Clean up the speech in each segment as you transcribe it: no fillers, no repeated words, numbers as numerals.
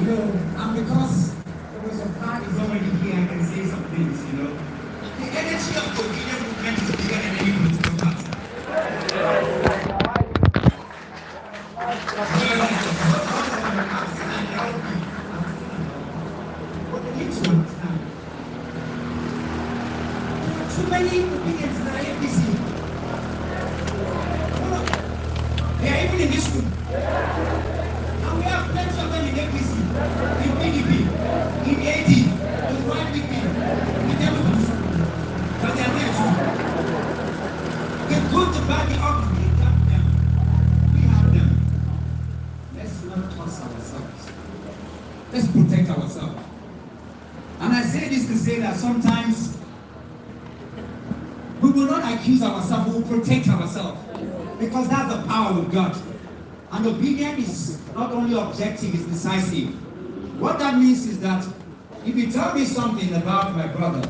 and because there was a part is already here, I can say some things, The energy of the obedient movement is bigger than any political party. But they need to understand. There are too many obedience in our APC. They are even in this room. And we have plenty of them in APC, in PDP, in AD, in YPP, in Democrats. But they are there too. The good, the bad, the ugly, we have them. We have them. Let's not toss ourselves. Let's protect ourselves. And I say this to say that sometimes we will not accuse ourselves, we will protect ourselves. Because that's the power of God. And obedience is not only objective, it's decisive. What that means is that if you tell me something about my brother,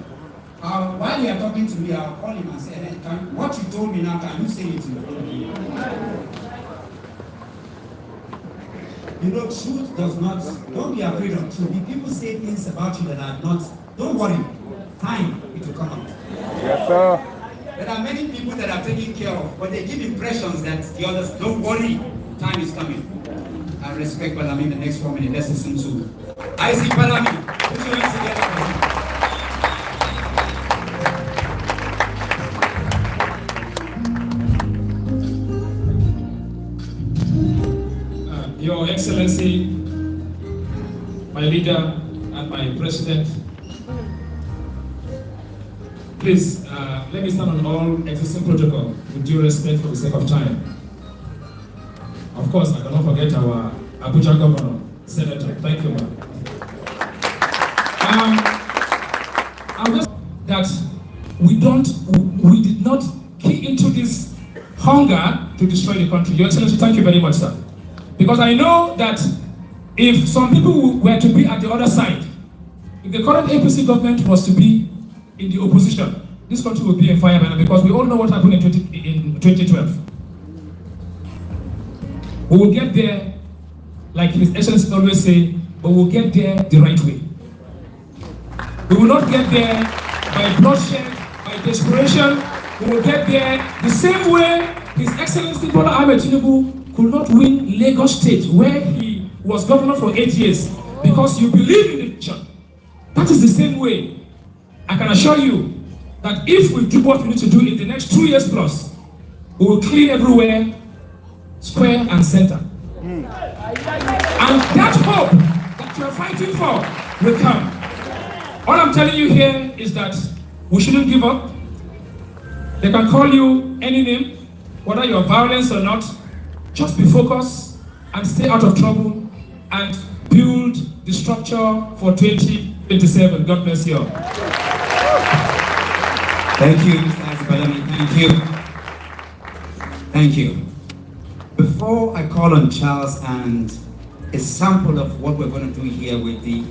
while you are talking to me, I'll call him and say, hey, what you told me now, can you say it to me? Truth does not, don't be afraid of truth. If people say things about you that are not, don't worry. Time, it will come out. Yes, sir. There are many people that are taken care of, but they give impressions that the others, don't worry, time is coming. I respect Balami in the next 4 minutes. Let's listen to I see Balami. Put your hands together. Your Excellency, my leader and my president, please let me stand on all existing protocol with due respect for the sake of time. Of course, I cannot forget our Abuja governor, Senator. Thank you, man. I'm just that we did not key into this hunger to destroy the country. Your Excellency, thank you very much, sir. Because I know that if some people were to be at the other side, if the current APC government was to be in the opposition, this country would be in fire by now, because we all know what happened in 2012. We will get there, like His Excellency always say, but we'll get there the right way. We will not get there by bloodshed, by desperation. We will get there the same way His Excellency Bola Ahmed Tinubu could not win Lagos State, where he was governor for 8 years, because you believe in the vision. That is the same way. I can assure you that if we do what we need to do in the next 2 years plus, we will clean everywhere, square and center. And that hope that you are fighting for will come. All I'm telling you here is that we shouldn't give up. They can call you any name, whether you're violent or not. Just be focused and stay out of trouble and build the structure for 2027. God bless you all. Thank you, Mr. Azibalami. Thank you. Thank you. Before I call on Charles and a sample of what we're going to do here with the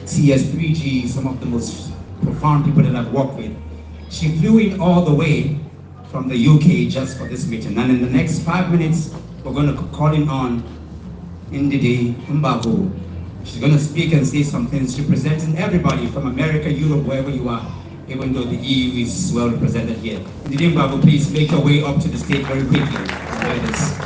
ACS3G, some of the most profound people that I've worked with, she flew in all the way from the UK just for this meeting. And in the next 5 minutes, we're going to call in on Ndidi Mbago. She's going to speak and say some things, representing everybody from America, Europe, wherever you are, even though the EU is well represented here. Ndidi Mbago, please make your way up to the stage very quickly. There it is.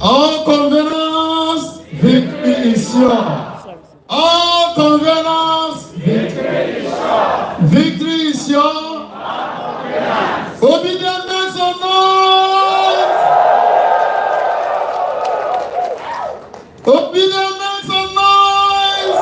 All conveners, victory is sure. All conveners, victory is sure. Victory is sure. Obedient makes some noise. Obedient makes some noise.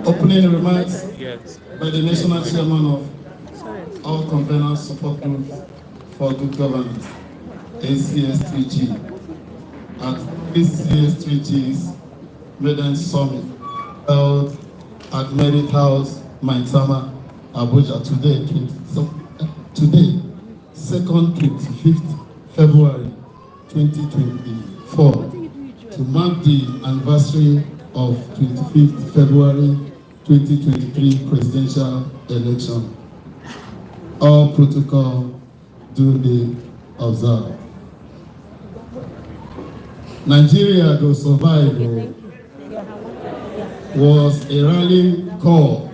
Opening remarks by the National Chairman of All Conveners Support Group for Good Governance, ACS3G, at ACS3G's Maiden Summit held at Merit House, Maitama, Abuja today, 2nd 25th February 2024, to mark the anniversary of 25th February 2023 presidential election. All protocol duly observed. Nigeria to survive was a rallying call.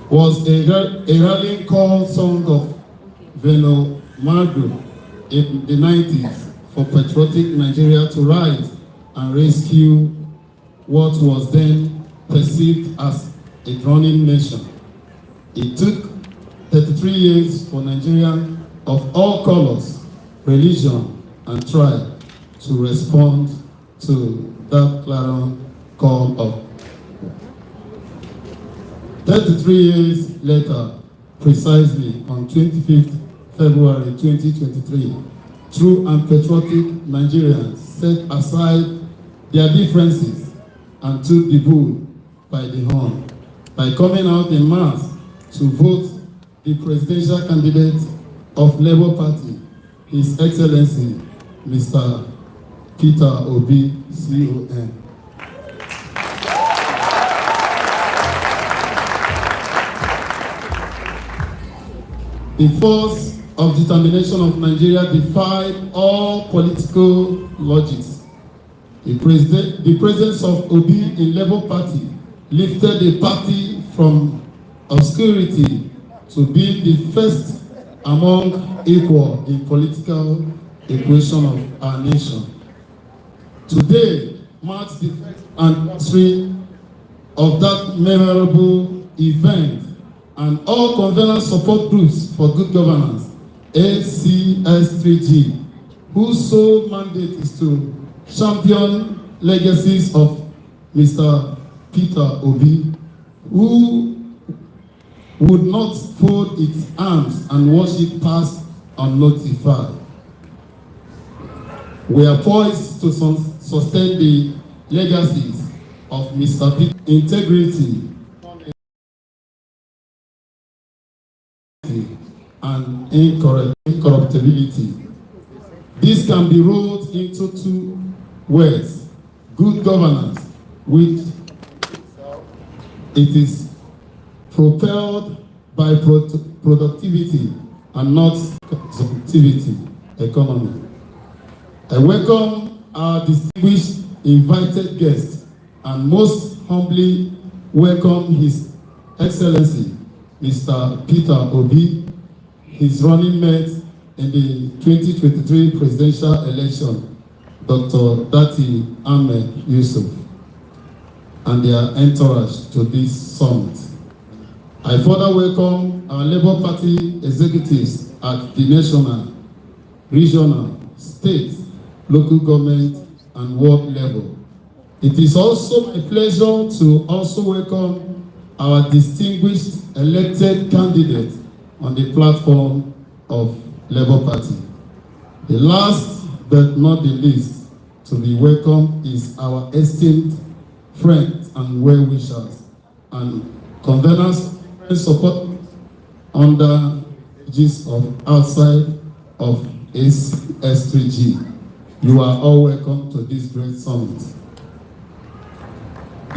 A rallying call song of Veno Magro in the 90s for patriotic Nigeria to rise and rescue what was then perceived as a drowning nation. It took 33 years for Nigerians of all colors, religion, and tribe to respond to that clarion call of 33 years later, precisely on 25th February 2023, true and patriotic Nigerians set aside their differences and took the bull by the horn by coming out in mass to vote the presidential candidate of Labour Party, His Excellency, Mr. Peter Obi, CON. The force of determination of Nigeria defied all political logics. The presence of Obi in Labour Party lifted the party from obscurity to being the first among equal in political equation of our nation. Today marks the first anniversary of that memorable event, and all convener support groups for good governance, ACS3G, whose sole mandate is to champion legacies of Mr. Peter Obi, who would not fold its arms and watch it pass unnotified. We are poised to sustain the legacies of Mr. Peter's integrity and incorruptibility. This can be rolled into two words: good governance, which it is propelled by productivity and not consumptivity economy. I welcome our distinguished invited guest and most humbly welcome His Excellency Mr. Peter Obi, his running mate in the 2023 presidential election, Dr. Dati Ahmed Yusuf, and their entourage to this summit. I further welcome our Labour Party executives at the national, regional, state, local government, and world level. It is also a pleasure to also welcome our distinguished elected candidate on the platform of Labour Party. The last but not the least to be welcomed is our esteemed friends and well-wishers and conveners support under aegis of outside of S3G. You are all welcome to this great summit.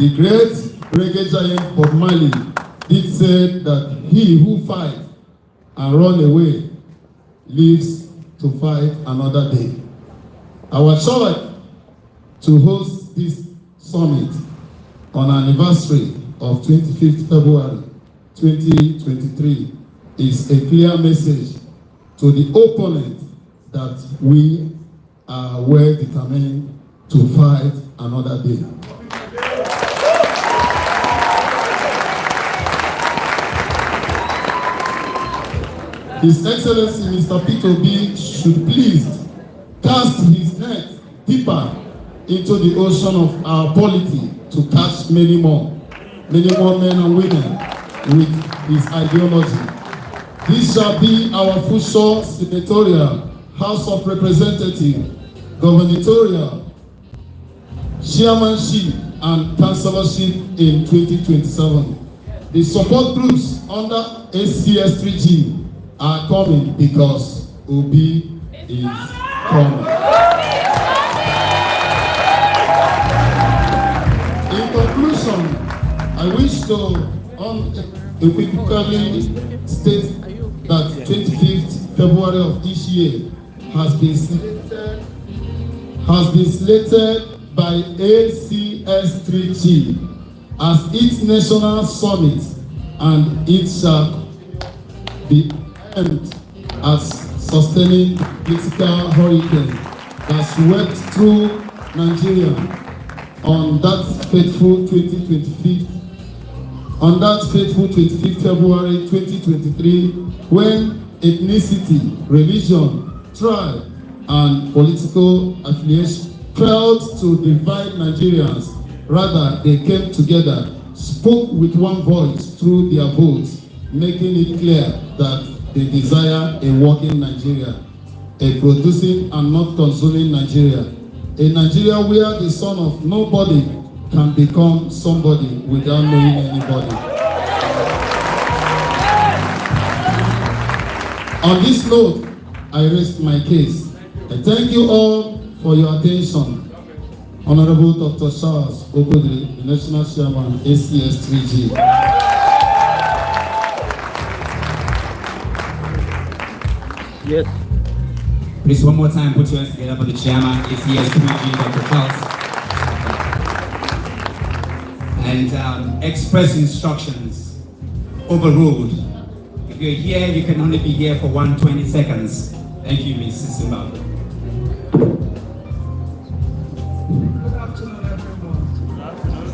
The great reggae giant Bob Marley did say that he who fights and run away lives to fight another day. Our choice to host this summit on anniversary of 25th February 2023 is a clear message to the opponent that we are well determined to fight another day. His Excellency Mr. Peter B should please cast his net deeper into the ocean of our polity to catch many more men and women with his ideology. This shall be our future senatorial, House of Representatives, gubernatorial, chairmanship, and councillorship in 2027. The support groups under ACS3G are coming because Obi is coming. In conclusion, I wish to unequivocally state that 25th February of this year has been slated by ACS3G as its national summit, and it shall be aimed at sustaining political hurricane that swept through Nigeria on that fateful 25th February 2023, when ethnicity, religion, tribe, and political affiliation failed to divide Nigerians. Rather, they came together, spoke with one voice through their votes, making it clear that they desire a working Nigeria, a producing and not consuming Nigeria, a Nigeria where the son of nobody can become somebody without knowing anybody. On this note, I rest my case. I thank you all for your attention. Honorable Dr. Charles Okodri, the National Chairman, ACS3G. Yes. Please, one more time, put your hands together for the chairman, ACS3G, Dr. Charles. And express instructions overruled. If you're here, you can only be here for 120 seconds. Thank you, Ms. Simba. Good afternoon, everyone.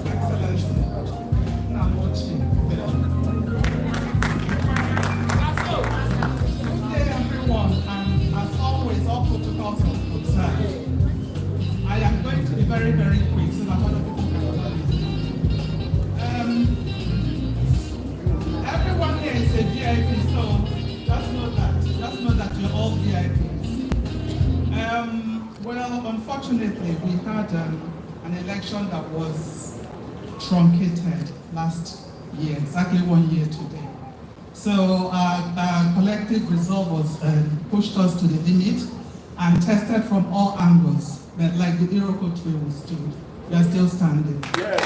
Excellency. Good day, everyone, and as always, all protocols are observed. I am going to be very, very quick so that other people can follow me. Everyone here is a VIP, so just know that you're all VIPs. Well, unfortunately, we had an election that was truncated last year, exactly 1 year today. So our collective resolve was pushed us to the limit and tested from all angles. But like the Iroko tree we stood, we are still standing. Yes.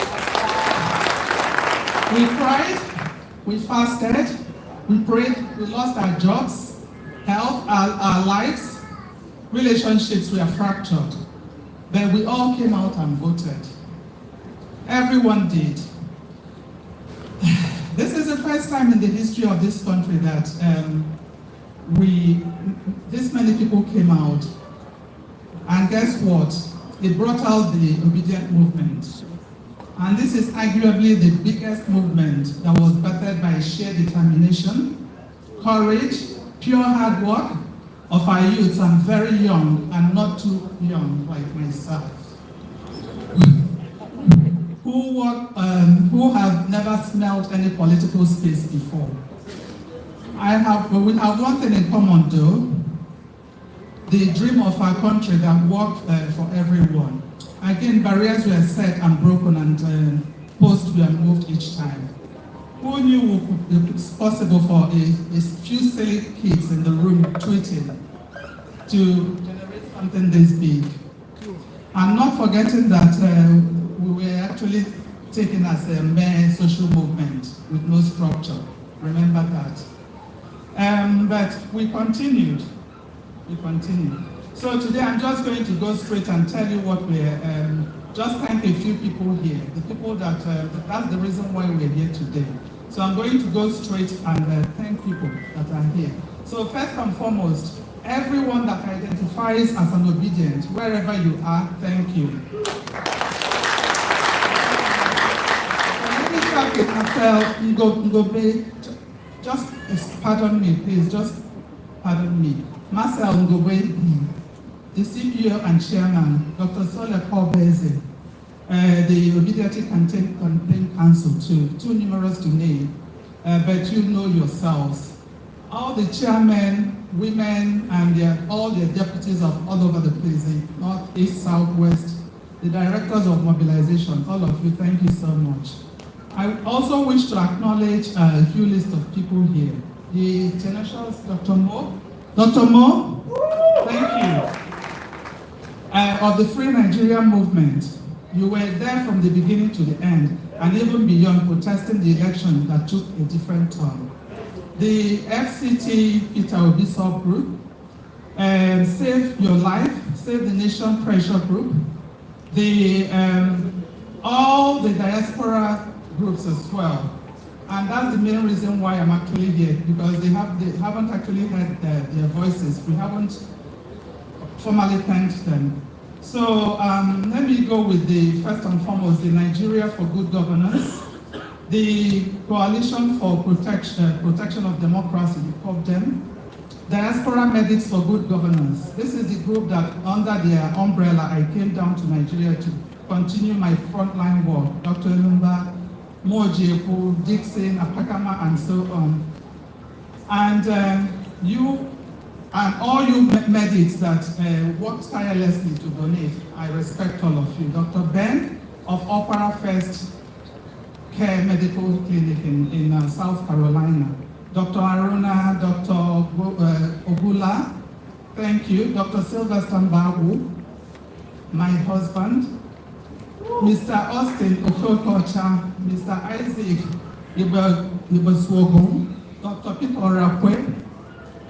We cried, we fasted, we prayed, we lost our jobs, health, our lives. Relationships were fractured, but we all came out and voted. Everyone did. This is the first time in the history of this country that this many people came out. And guess what? It brought out the obedient movement. And this is arguably the biggest movement that was birthed by sheer determination, courage, pure hard work, of our youths. I'm very young and not too young like myself, who have never smelled any political space before. We have one thing in common though, the dream of our country that worked for everyone. Again, barriers were set and broken and posts were moved each time. Who knew it was possible for a few silly kids in the room tweeting to generate something this big? And not forgetting that we were actually taken as a mere social movement with no structure. Remember that. But we continued. So today I'm just going to go straight and tell you what we're, just thank a few people here. The people that, that's the reason why we're here today. So I'm going to go straight and thank people that are here. So first and foremost, everyone that identifies as an obedient, wherever you are, thank you. So let me start with myself, Ngobe. Just pardon me, please, just pardon me. Marcel Ngobe, the CPO and Chairman, Dr. Sole Kobeze, the Obedience Campaign Council, too numerous to name, but you know yourselves. All the chairmen, women, and all the deputies of all over the place, north, east, south, west, the directors of mobilization, all of you, thank you so much. I also wish to acknowledge a few list of people here. The internationals, Dr. Mo. Dr. Mo, thank you. Of the Free Nigeria movement, you were there from the beginning to the end, and even beyond, protesting the election that took a different turn. The FCT Peter Obi subgroup, Save Your Life, Save the Nation Pressure Group, all the diaspora groups as well. And that's the main reason why I'm actually here, because they haven't actually heard their voices. We haven't formally thanked them. So let me go with the first and foremost, the Nigeria for Good Governance, the Coalition for Protection of Democracy, we call them, Diaspora Medics for Good Governance. This is the group that under their umbrella I came down to Nigeria to continue my frontline work. Dr. Elumba, Mojeku, Dixon, Apakama, and so on. And you and all you medics that work tirelessly to donate, I respect all of you. Dr. Ben of Opera First Care Medical Clinic in South Carolina. Dr. Aruna, Dr. Ogula, thank you. Dr. Sylvester Mbawu, my husband. Mr. Austin Okokocha, Mr. Isaac Ibaswogo, Dr. Peter Rapwe,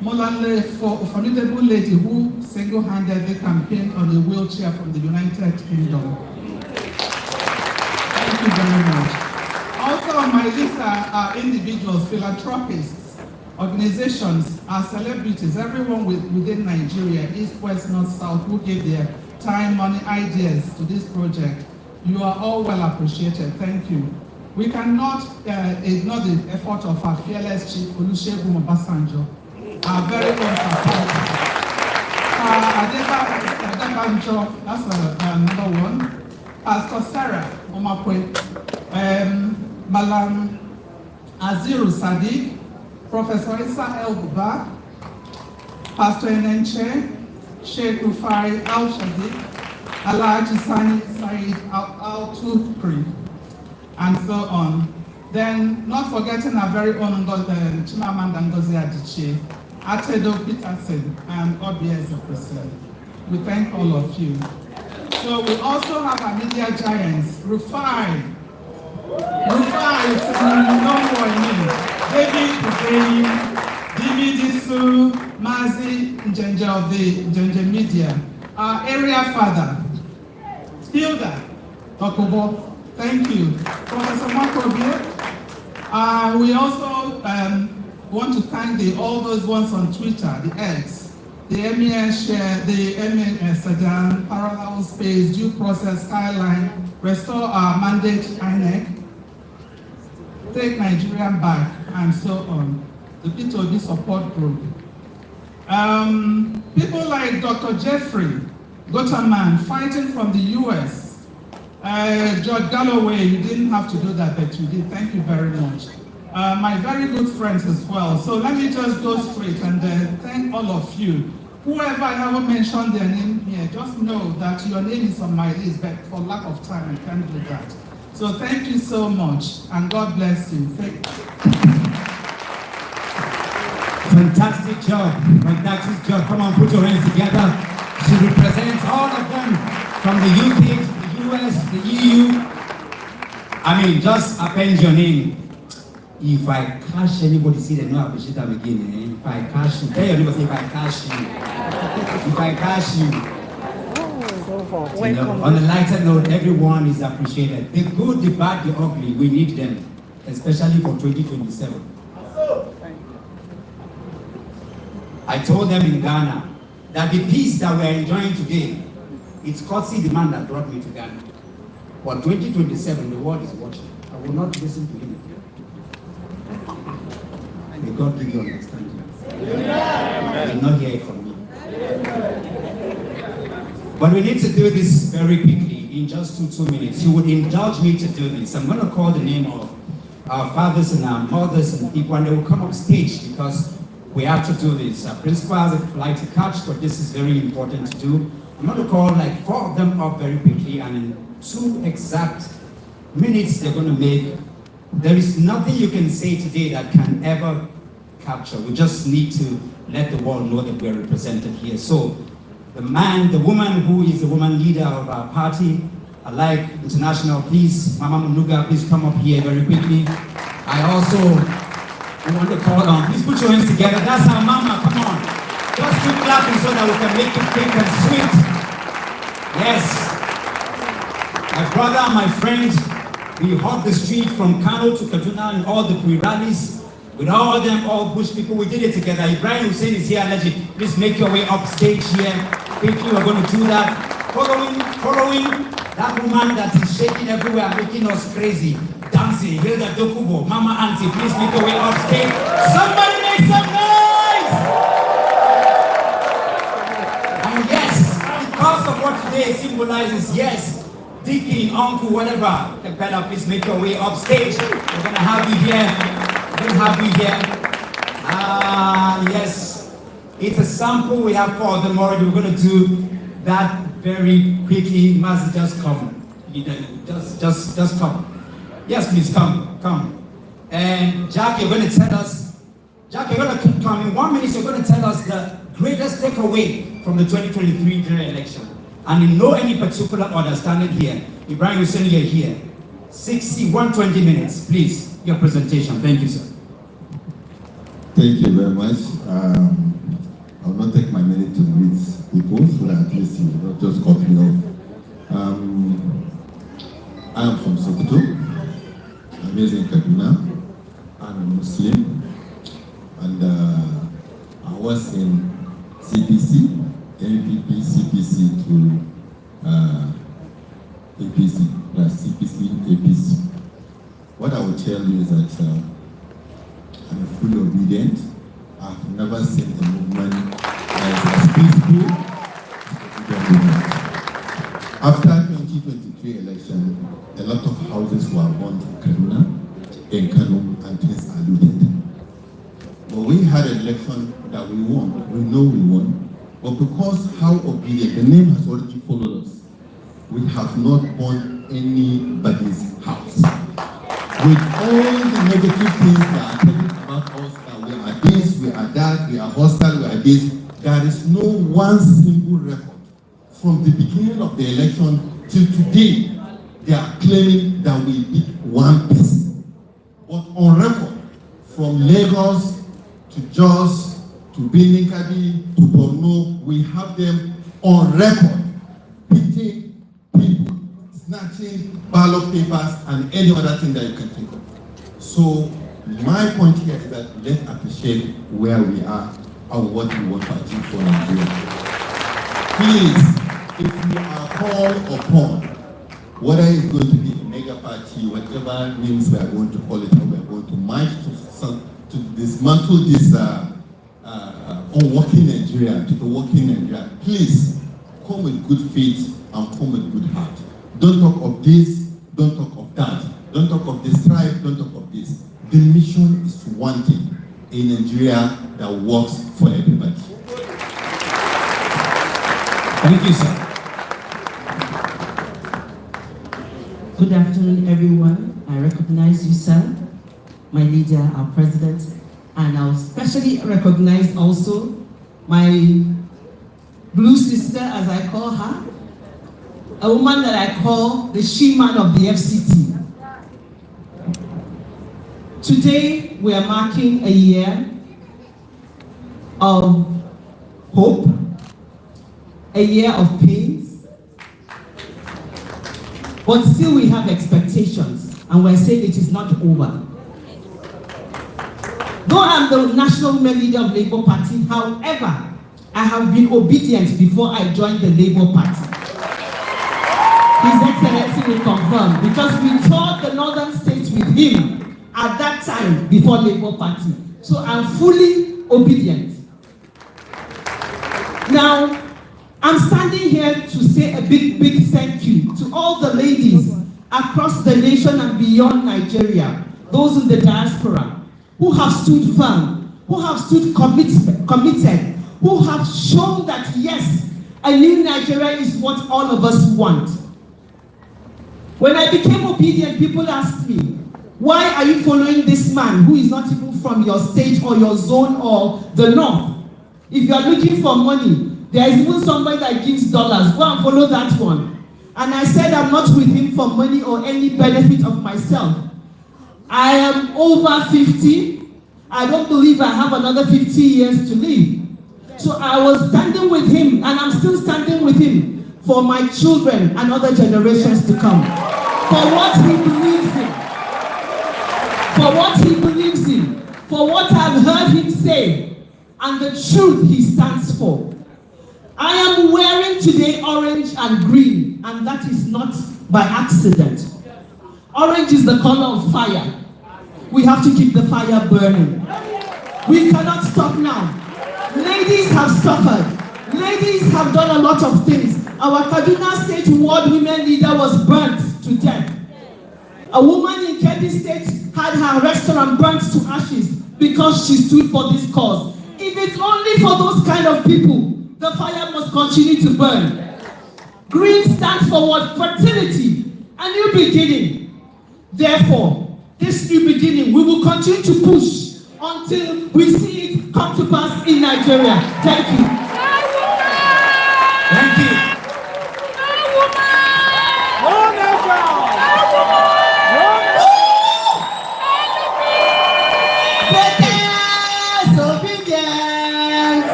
Molale, for a formidable lady who single-handedly campaigned on a wheelchair from the United Kingdom. Thank you very much. Also on my list are individuals, philanthropists, organizations, celebrities, everyone within Nigeria, East, West, North, South, who gave their time, money, ideas to this project. You are all well appreciated. Thank you. We cannot ignore the effort of our fearless chief, Olusegun Obasanjo, our very own papa. Adebanjo, that's number one. Pastor Sarah Omapwe, Malam Aziru Sadiq, Professor Isa El Buba, Pastor Enenche, Sheikh Rufai Al-Shadiq, Alhaji Sani Said Al-Tukri, and so on. Then, not forgetting our very own Chimamanda Ngozi Adichie, Atedo Peterson, and Obieze President. We thank all of you. So we also have our media giants, Rufai, David Udeyi, Disu, Mazi Njenje of the Njenje Media, our area father, Hilda Okubo, thank you. Professor Makobie. We also want to thank all those ones on Twitter, the X, the MES Share, the MES Sedan, Parallel Space, Due Process, Skyline, Restore Our Mandate, INEC, Take Nigeria Back, and so on. The P2B support group. People like Dr. Jeffrey Gotterman fighting from the US. George Galloway, you didn't have to do that, but you did. Thank you very much. My very good friends as well. So let me just go straight and thank all of you. Whoever I haven't mentioned their name here, just know that your name is on my list, but for lack of time, I can't do that. So thank you so much, and God bless you. Fantastic job, fantastic job. Come on, put your hands together. She represents all of them, from the UK to the US, the EU. I mean, just append your name. If I cash anybody, see they know appreciate them again. Eh? If I cash you, tell your neighbor, say if I cash you. If I cash you. You know, on a lighter note, everyone is appreciated. The good, the bad, the ugly, we need them, especially for 2027. I told them in Ghana that the peace that we're enjoying today, it's courtesy the man that brought me to Ghana. For 2027, the world is watching. I will not listen to him. May God give you understanding. You will not hear it from me. But we need to do this very quickly, in just 2 minutes. You would indulge me to do this. I'm going to call the name of our fathers and our mothers and people, and they will come up stage because we have to do this. Our principals would like to catch, but this is very important to do. I'm going to call like 4 of them up very quickly, and in 2 exact minutes they're going to make. There is nothing you can say today that can ever capture. We just need to let the world know that we're represented here. So the man, the woman who is the woman leader of our party, I like international, please, Mama Munuga, please come up here very quickly. I also want to call on, please put your hands together. That's our mama, come on. Just keep clapping so that we can make it quick and sweet. Yes. My brother and my friend, we hug the street from Kano to Kaduna and all the pre-rallies. With all them, all Bush people, we did it together. Ibrahim Hussein is here, legend. Please make your way up stage here. Quickly, we're going to do that. Following that woman that is shaking everywhere, making us crazy. Dancing, Hilda Dokubo, Mama Auntie, please make your way up stage. Somebody make some noise! And yes, because of what today symbolizes, yes, Deacon, uncle, whatever, Capella, please make your way up stage. We're going to have you here. Yes. It's a sample. We have 4 of them already. We're going to do that very quickly. Must just come. Just come. Yes, please come. And Jack, you're going to tell us. Jack, you're going to come in 1 minute. You're going to tell us the greatest takeaway from the 2023 general election. And in no any particular order, standing here. Ibrahim Hussein, you're here. 120 minutes, please. Your presentation. Thank you, sir. Thank you very much. I will not take my minute to greet people so that at least you will not just cut me off. I am from Sokoto. I'm based in Kaduna. I'm a Muslim. And I was in CPC, NPP, CPC to APC, CPC, APC. What I will tell you is that I'm fully obedient. I've never seen a movement that is as peaceful as the movement. After 2023 election, a lot of houses were burned in Kaduna, in Kano, and things are looted. But we had an election that we won. We know we won. But because how obedient, the name has already followed us, we have not burned anybody's house. With all the negative things that are telling about us, that we are this, we are that, we are hostile, we are this, there is no one single record from the beginning of the election till today. They are claiming that we beat one person. But on record, from Lagos to Jos to Benin-Kabi to Borno, we have them on record beating people, snatching ballot papers and any other thing that you can think of. So my point here is that let's appreciate where we are and what we want to achieve for Nigeria. Please, if we are called upon, whether it's going to be a mega party, whatever names we are going to call it, or we are going to march to dismantle this unworking Nigeria, to the working Nigeria, please come with good faith and come with good heart. Don't talk of this, don't talk of that, don't talk of this tribe, don't talk of this. The mission is one thing, a Nigeria that works for everybody. Thank you, sir. Good afternoon, everyone. I recognize you, sir, my leader, our president, and I'll especially recognize also my blue sister, as I call her, a woman that I call the she-man of the FCT, Today, we are marking a year of hope, a year of pains, but still we have expectations, and we're saying it is not over. Though I'm the national women leader of Labour Party, however, I have been obedient before I joined the Labour Party. His Excellency will confirm, because we toured the northern states with him at that time before Labour Party. So I'm fully obedient. Now, I'm standing here to say a big thank you to all the ladies across the nation and beyond Nigeria, those in the diaspora, who have stood firm, who have stood committed, who have shown that yes, a new Nigeria is what all of us want. When I became obedient, people asked me, why are you following this man who is not even from your state or your zone or the north? If you are looking for money, there is even somebody that gives dollars. Go and follow that one. And I said I'm not with him for money or any benefit of myself. I am over 50. I don't believe I have another 50 years to live. So I was standing with him, and I'm still standing with him for my children and other generations to come. For what he believes in. For what he believes in. For what I've heard him say. And the truth he stands for. I am wearing today orange and green, and that is not by accident. Orange is the color of fire. We have to keep the fire burning. We cannot stop now. Ladies have suffered. Ladies have done a lot of things. Our Kaduna State Ward Women Leader was burnt to death. A woman in Kebbi State had her restaurant burnt to ashes because she stood for this cause. If it's only for those kind of people, the fire must continue to burn. Green stands for what? Fertility. A new beginning. Therefore, this new beginning, we will continue to push until we see it come to pass in Nigeria. Thank you. Thank you.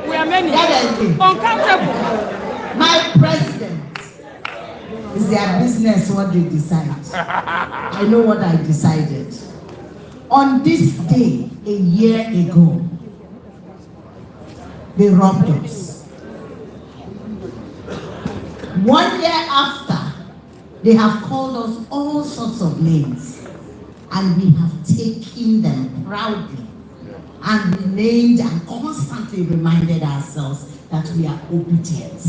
We are many. Uncountable. My president is their business what they decide. I know what I decided. On this day, a year ago, they robbed us. 1 year after, they have called us all sorts of names, and we have taken them proudly and remained and constantly reminded ourselves that we are obedient.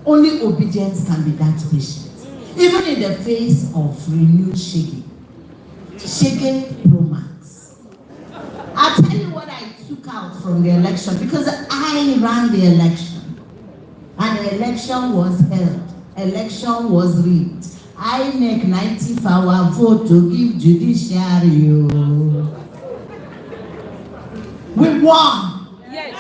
Only obedience can be that patient. Even in the face of renewed shaking. Shaking Pro Max. I'll tell you what I took out from the election, because I ran the election. And the election was held. Election was rigged. I make 94 vote to give judiciary. We won. Yes.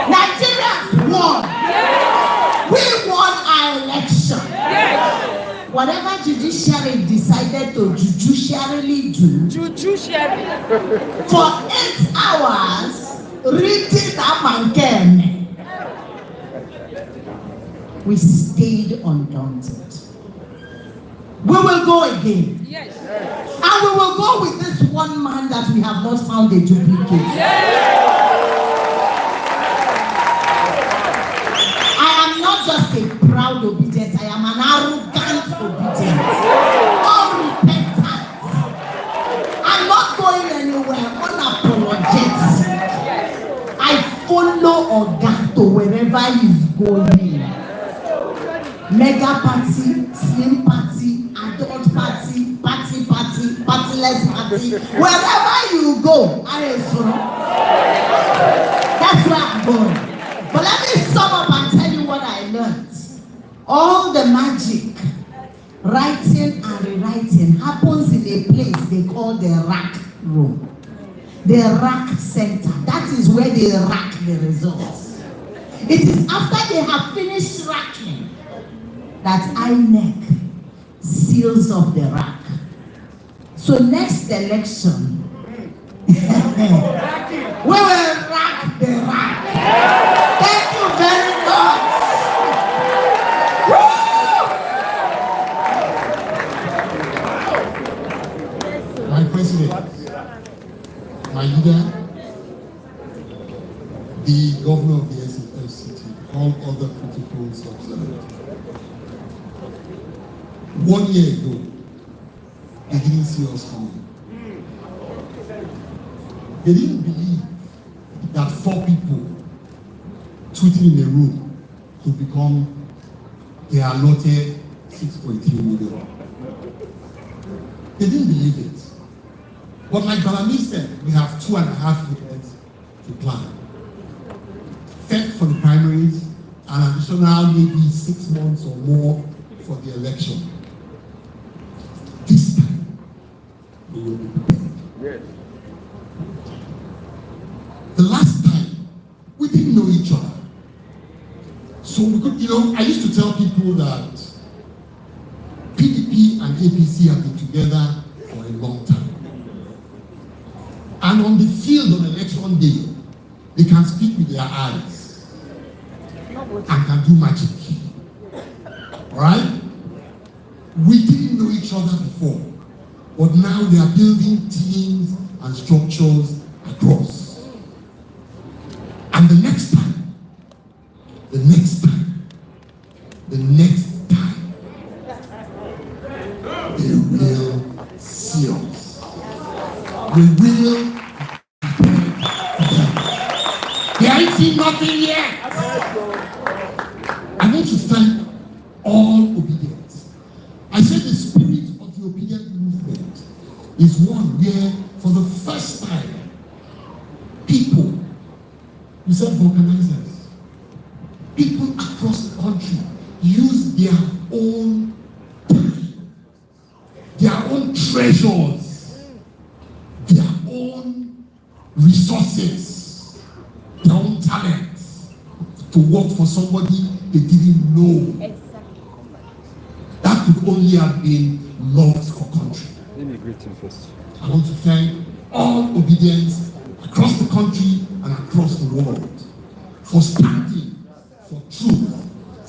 Nigerians won. Yes. We won our election. Yes. Whatever judiciary decided to judiciarily do for 8 hours, reading up again, we stayed undaunted. We will go again. Yes. And we will go with this one man that we have not found a duplicate. Yes. I am not just a proud obedient, I am an arrogant obedient. Unrepentant. I'm not going anywhere, unapologetic. I follow Ogato wherever he's going. Mega party, slim party, adult party, partyless party, wherever you go, that's where I'm going. But let me sum up and tell you what I learned. All the magic, writing and rewriting, happens in a place they call the rack room. The rack center. That is where they rack the results. It is after they have finished racking that INEC seals up the rack. So next election, we will rack the rack. Thank you very much. My president, my leader, the governor of the FCT, all other protocols observed. 1 year ago, they didn't see us coming. They didn't believe that 4 people tweeting in a room could become their allotted 6.3 million. They didn't believe it. But like Balami said, we have 2.5 years to plan. First for the primaries, an additional maybe 6 months or more for the election. This time, we will be prepared. Yes. The last time, we didn't know each other. So we could, I used to tell people that PDP and APC have been together for a long time. And on the field on election day, they can speak with their eyes and can do magic. Alright? We didn't know each other before, but now they are building teams and structures across. And the next time, we will see us. We will They ain't seen nothing yet. I want to thank all obedience. I said the spirit of the obedient movement is one where, for the first time, people, you said organizers, people across the country use their own time, their own treasures, their own resources, their own talents to work for somebody they didn't know. That could only have been love for country. Let me greet him first. I want to thank all obedience across the country and across the world for standing for truth,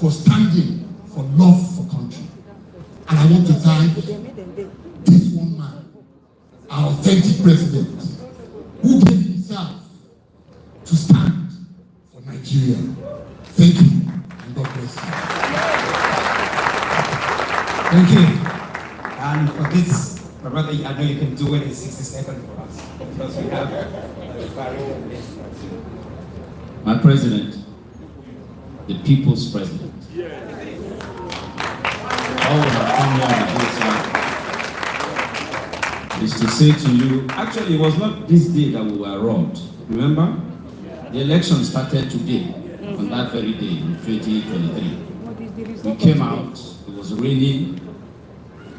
for standing for love for country. And I want to thank this one man, our authentic president, who gave himself to stand for Nigeria. Thank you, and God bless you. Thank you. And for this, my brother, I know you can do it in 60 seconds for us, because we have my president, the people's president. All we have come here is to say to you, actually it was not this day that we were robbed. Remember? The election started today, on that very day in 2023. We came out, it was raining,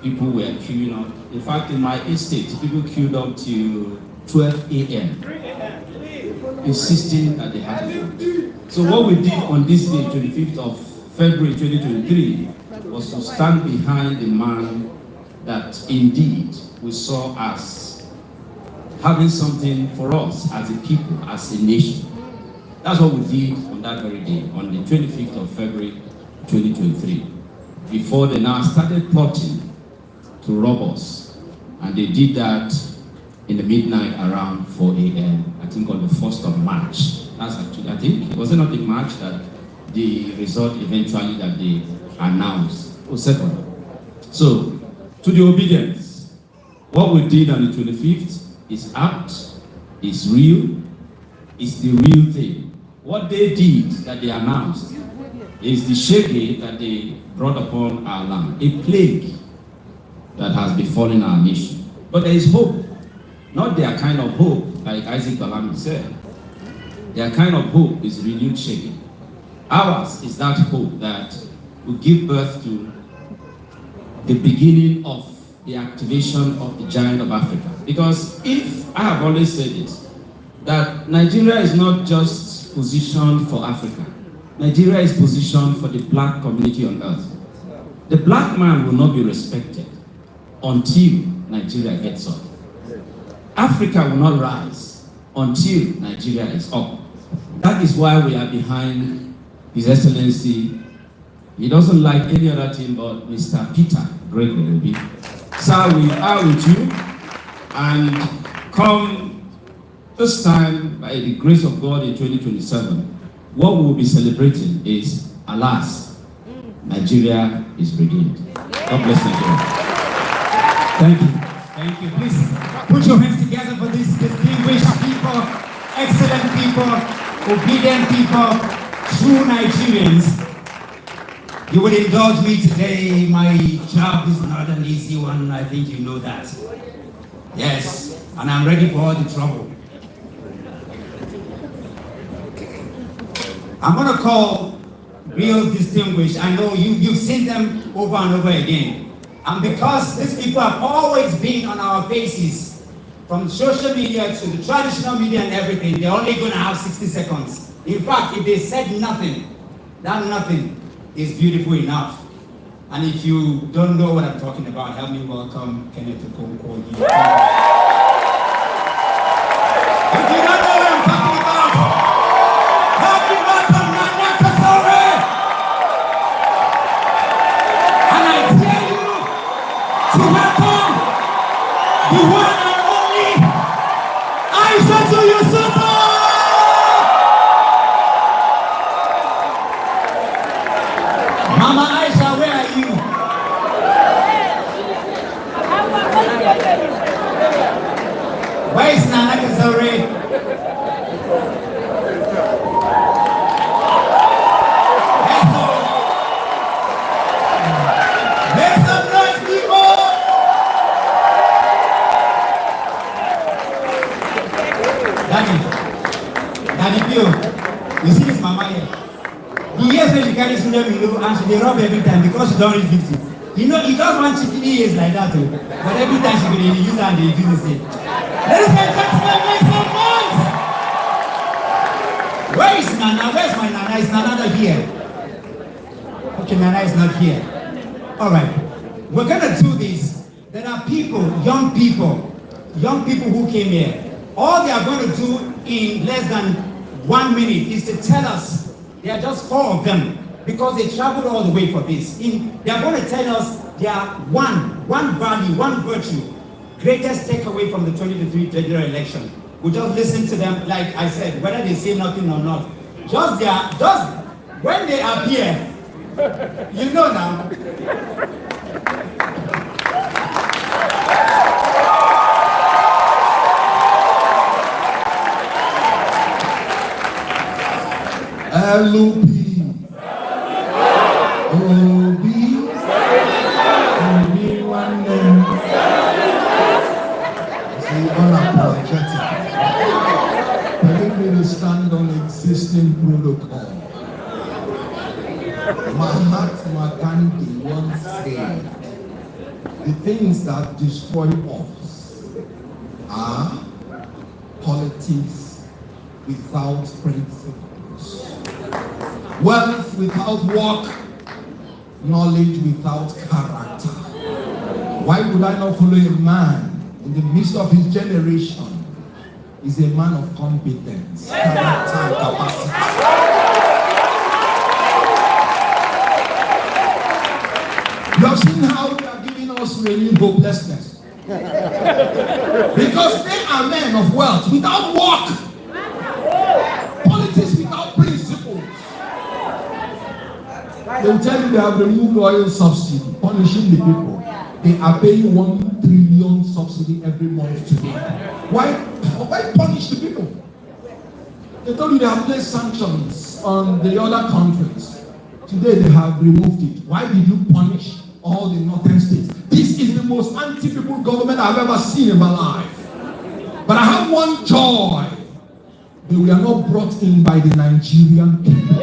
people were queuing up. In fact, in my estate, people queued up till 12 a.m. insisting that they had to vote. So what we did on this day, 25th of February 2023, was to stand behind the man that indeed we saw as having something for us as a people, as a nation. That's what we did on that very day, on the 25th of February 2023. Before they now started plotting to rob us. And they did that in the midnight around 4 a.m., I think on the 1st of March. That's actually, I think, was it not in March that the result eventually that they announced? Oh, second. So, to the obedience, what we did on the 25th is apt, is real, is the real thing. What they did that they announced is the shege that they brought upon our land, a plague that has befallen our nation. But there is hope. Not their kind of hope, like Isaac Balami said. Their kind of hope is renewed shaking. Ours is that hope that will give birth to the beginning of the activation of the giant of Africa. Because if, I have always said this, that Nigeria is not just positioned for Africa. Nigeria is positioned for the black community on earth. The black man will not be respected until Nigeria gets up. Africa will not rise until Nigeria is up. That is why we are behind His Excellency. He doesn't like any other thing but Mr. Peter Gregory. Sir, we are with you, and come this time, by the grace of God in 2027, what we will be celebrating is, alas, Nigeria is redeemed. God bless Nigeria. Thank you. Thank you. Please put your hands together for these distinguished people, excellent people, obedient people, true Nigerians. You will indulge me today. My job is not an easy one. I think you know that. Yes, and I'm ready for all the trouble. I'm going to call real distinguished. I know you've seen them over and over again. And because these people have always been on our faces, from social media to the traditional media and everything, they're only going to have 60 seconds. In fact, if they said nothing, that nothing is beautiful enough. And if you don't know what I'm talking about, help me welcome Kenneth Okonkwo. If you don't know what I'm talking about, help me welcome Nana Kasore. And I tell you to welcome the one and only Aisha to Yusufa. Mama Aisha, where are you? Where is Nana Kasore? Make some noise, people! Daddy Pio, you see this mama here? The years when she carries children and she dey rub every time because she don't reach 50. You know, he does want chicken ears like that too. But every time she will use her and they do the same. Ladies and gentlemen, make some noise! Where is Nana? Where's my Nana? Is Nana not here? Okay, Nana is not here. Alright. We're gonna do this. There are people who came here. All they are going to do in less than 1 minute is to tell us. There are just 4 of them because they traveled all the way for this. They are going to tell us their one value, one virtue, greatest takeaway from the 2023 general election. We just listen to them, like I said, whether they say nothing or not. Just when they appear, you know now. LOP, OB, one name. See, unapologetic. Permit me to stand on existing protocol. Mahatma Gandhi once said, the things that destroy us are politics without principle, wealth without work, knowledge without character. Why would I not follow a man in the midst of his generation? He's a man of competence, character, and capacity. You have seen how they are giving us renewed hopelessness. Because they are men of wealth without work, politics without principles. They will tell you they have removed oil subsidy, punishing the people. They are paying 1 trillion subsidy every month today. Why punish the people? They told you they have placed sanctions on the other countries. Today they have removed it. Why did you punish all the northern states? This is the most anti-people government I've ever seen in my life. But I have one joy. They were not brought in by the Nigerian people.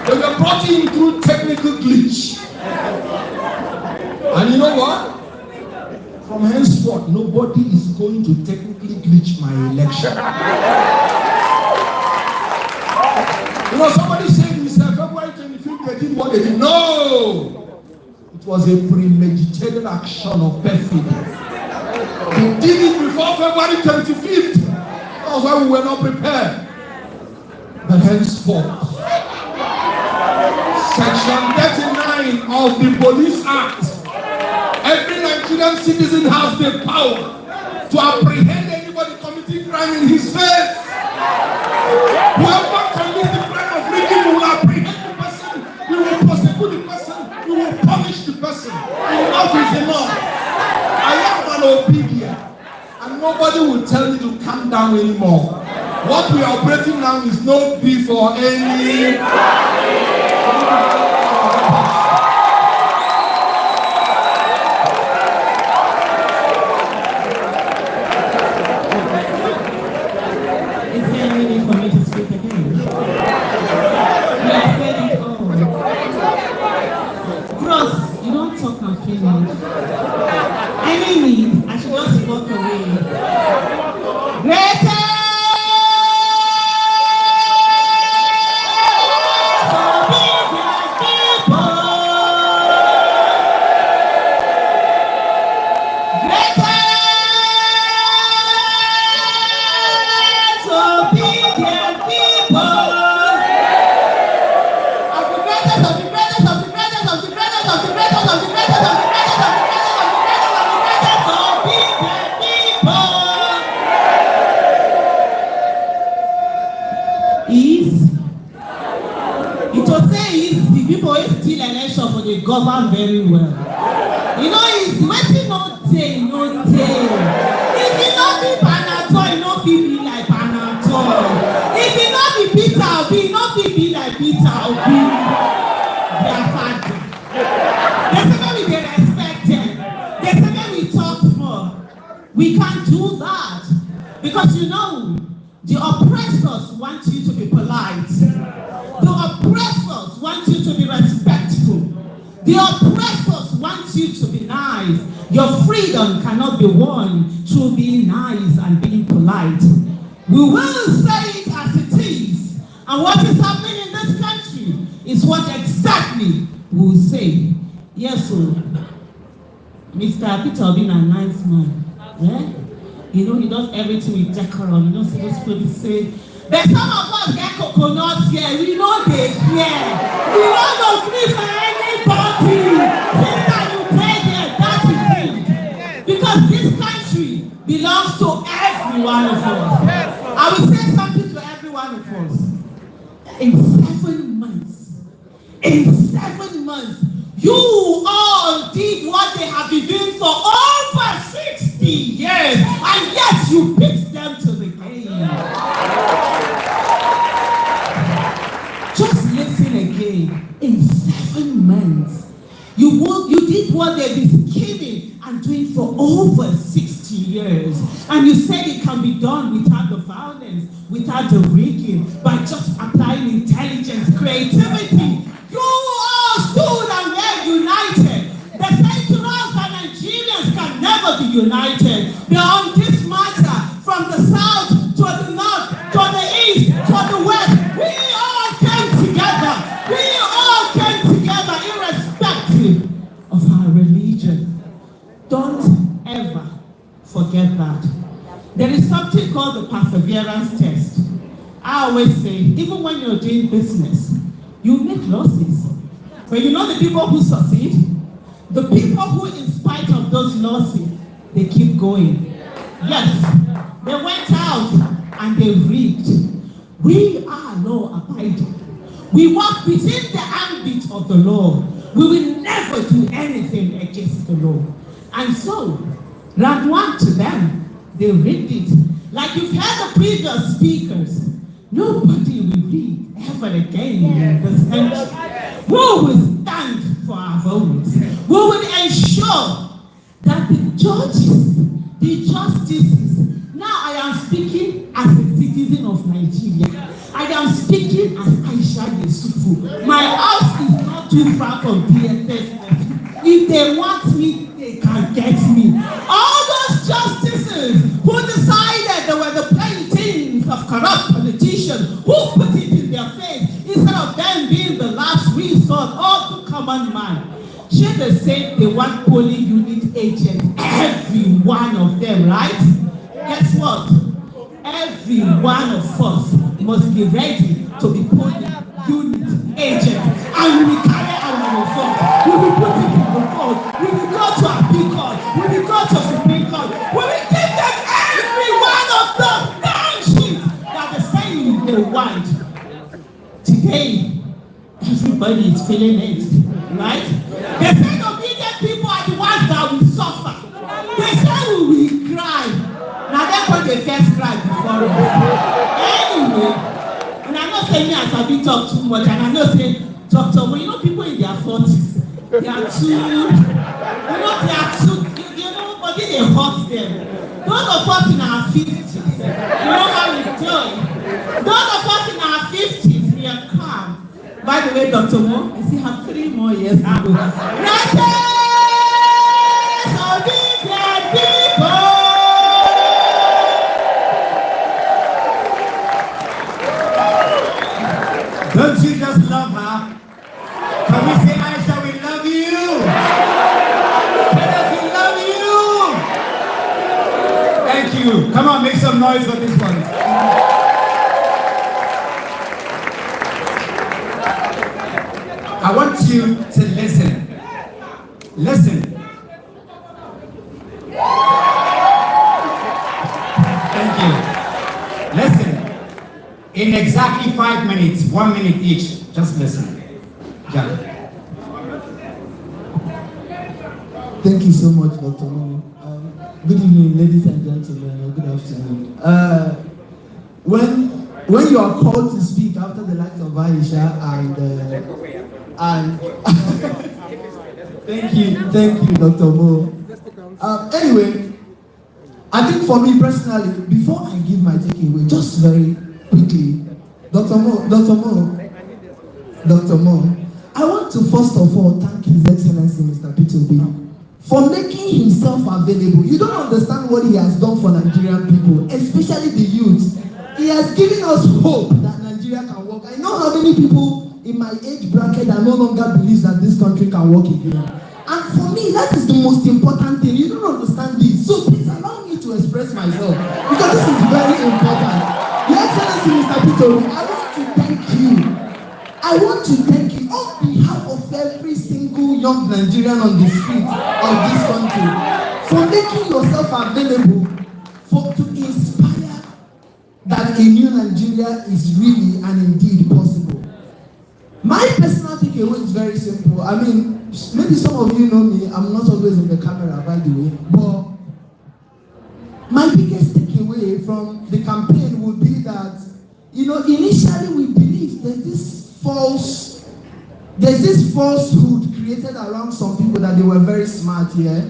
They were brought in through technical glitch. And you know what? From henceforth, nobody is going to technically glitch my election. You know, somebody said this February 25th, they did what they did. No! It was a premeditated action of perfidy. They did it before February 25th. That's why we were not prepared. But henceforth, Section 39 of the Police Act, every Nigerian citizen has the power to apprehend anybody committing crime in his face. Whoever commits the crime of rigging, we will apprehend the person, we will prosecute the person, we will punish the person. Enough is enough. I am an obedient, and nobody will tell me to calm down anymore. What we are operating now is no plea for any. Is there any need for me to speak again? Yeah, I said it all. Cross, you don't talk and finish. Any need, I should just walk away. Greater! They govern very well. You know, it's waiting no day, no day. If it not be Panatol, it not be like Panatol. If it not be Peter, it not be like Peter, be their father. They say when we respect them. They say when we talk more. We can't do that. Because you know, the oppressors want you to be polite. The oppressors want you to be respectful. The oppressors want you to be nice. Your freedom cannot be won through being nice and being polite. We will say it as it is. And what is happening in this country is what exactly we will say. Yes, so Mr. Peter being a nice man. Yeah? You know, he does everything with decorum. You know, supposed to say, but some of us get coconuts here. We know they here. We don't agree for anybody. Sister, you pray there, that is it. Because this country belongs to every one of us. I will say something to every one of us. In 7 months, you all did what they have been doing for over 60 years, and yet you beat them to the game. Just listen again. In 7 months, you did what they've been scheming and doing for over 60 years. And you said it can be done without the violence, without the rigging, by just applying intelligence, creativity. You all stood and were united. They said to us that Nigerians can never be united. They're on this matter, from the south to the north, to the east, to the west. We all came together. We all came together irrespective of our religion. Don't ever forget that. There is something called the perseverance test. I always say, even when you're doing business, you make losses. But you know the people who succeed? The people who, in spite of those losses, they keep going. Yes, they went out and they rigged. We are law-abiding. We walk within the ambit of the law. We will never do anything against the law. And so, round one to them, they rigged it. Like you've heard the previous speakers, nobody will rig ever again in this country. We will stand for our votes. We will ensure that the judges, the justices, now I am speaking as a citizen of Nigeria. I am speaking as Aisha Yusufu. My house is not too far from DSS. If they want me, they can get me. All those justices who decided they were the playthings of corrupt politicians, who put it in their face, common man. Should they say they want polling unit agents, every one of them, right? Guess what? Every one of us must be ready to be polling unit agents, and we will carry our results. We will put it in the court. We will go to appeal court. We will go to Supreme Court. We will give them every one of those damn sheets that they're saying they want. Today, everybody is feeling it, right? They say obedient people are the ones that will suffer. They say we will cry. Now that's what they first cry before us. Anyway, and I'm not saying me as I be talk too much, and I know say doctor, but you know people in their 40s, they are too, body they hurt them. Those of us in our 50s, you know how we do it. Those of us in our 50s, we are calm. By the way, Dr. Mo, you still have 3 more years to go. Greatest obedient people. Don't you just love her? Can we say, Aisha, we love you? Tell us we love you. Thank you. Come on, make some noise for this one. I want you to listen. Listen. Thank you. Listen. In exactly 5 minutes, 1 minute each, just listen. Jack. Thank you so much, Dr. Mo. Good evening, ladies and gentlemen, or good afternoon. When you are called to speak after the likes of Aisha and thank you, Dr. Mo. Anyway, I think for me personally, before I give my takeaway, just very quickly, Dr. Mo, I want to first of all thank His Excellency Mr. Peter Obi for making himself available. You don't understand what he has done for Nigerian people, especially the youth. He has given us hope that Nigeria can work. I know how many people in my age bracket that no longer believes that this country can work again. And for me, that is the most important thing. You don't understand this. So please allow me to express myself, because this is very important. Your Excellency Mr. Peter Obi, I want to thank you. I want to thank you on behalf of every single young Nigerian on the street of this country for making yourself available to inspire that a new Nigeria is really and indeed possible. My personal takeaway is very simple. I mean, maybe some of you know me, I'm not always in the camera, by the way, but my biggest takeaway from the campaign would be that, you know, initially we believed there's this falsehood created around some people that they were very smart here,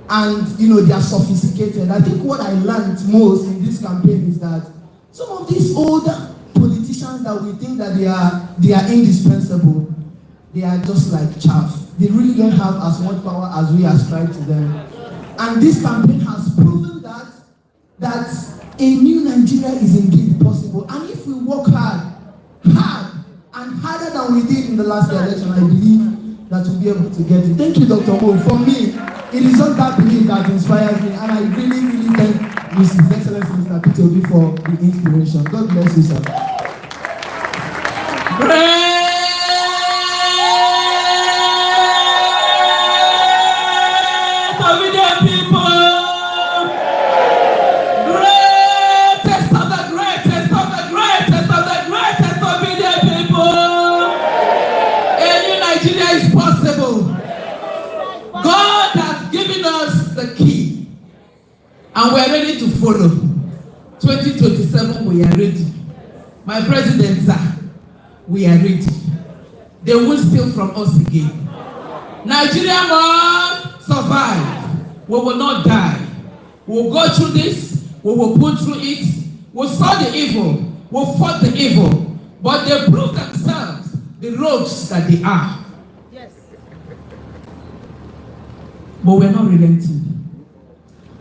and you know they are sophisticated. I think what I learned most in this campaign is that some of these older politicians that we think that they are indispensable, they are just like chaff. They really don't have as much power as we ascribe to them. And this campaign has proven that a new Nigeria is indeed possible. And if we work hard and harder than we did in the last election, I believe that we'll be able to get it. Thank you, Dr. Mo. For me, it is just that belief that inspires me, and I really, really thank His Excellency Mr. Peter Obi for the inspiration. God bless you, sir. And we are ready to follow. 2027, we are ready. My president, sir, we are ready. They will steal from us again. Nigeria must survive. We will not die. We will go through this. We will put through it. We'll saw the evil. We'll fought the evil. But they proved themselves the rogues that they are. Yes. But we're not relenting.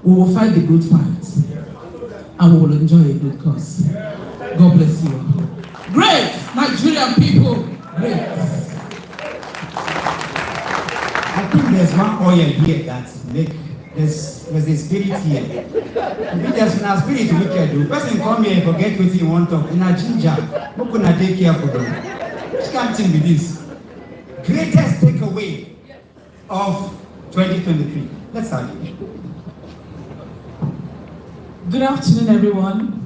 We will fight the good fight, and we will enjoy a good cause. God bless you. Great Nigerian people, great. there's one oil here that there's a spirit here. If there's a spirit wicked, the person come here and forget what he want to talk. In a ginger, who could not take care for them? Which can't think with this? Greatest takeaway of 2023. Let's start it. Good afternoon, everyone.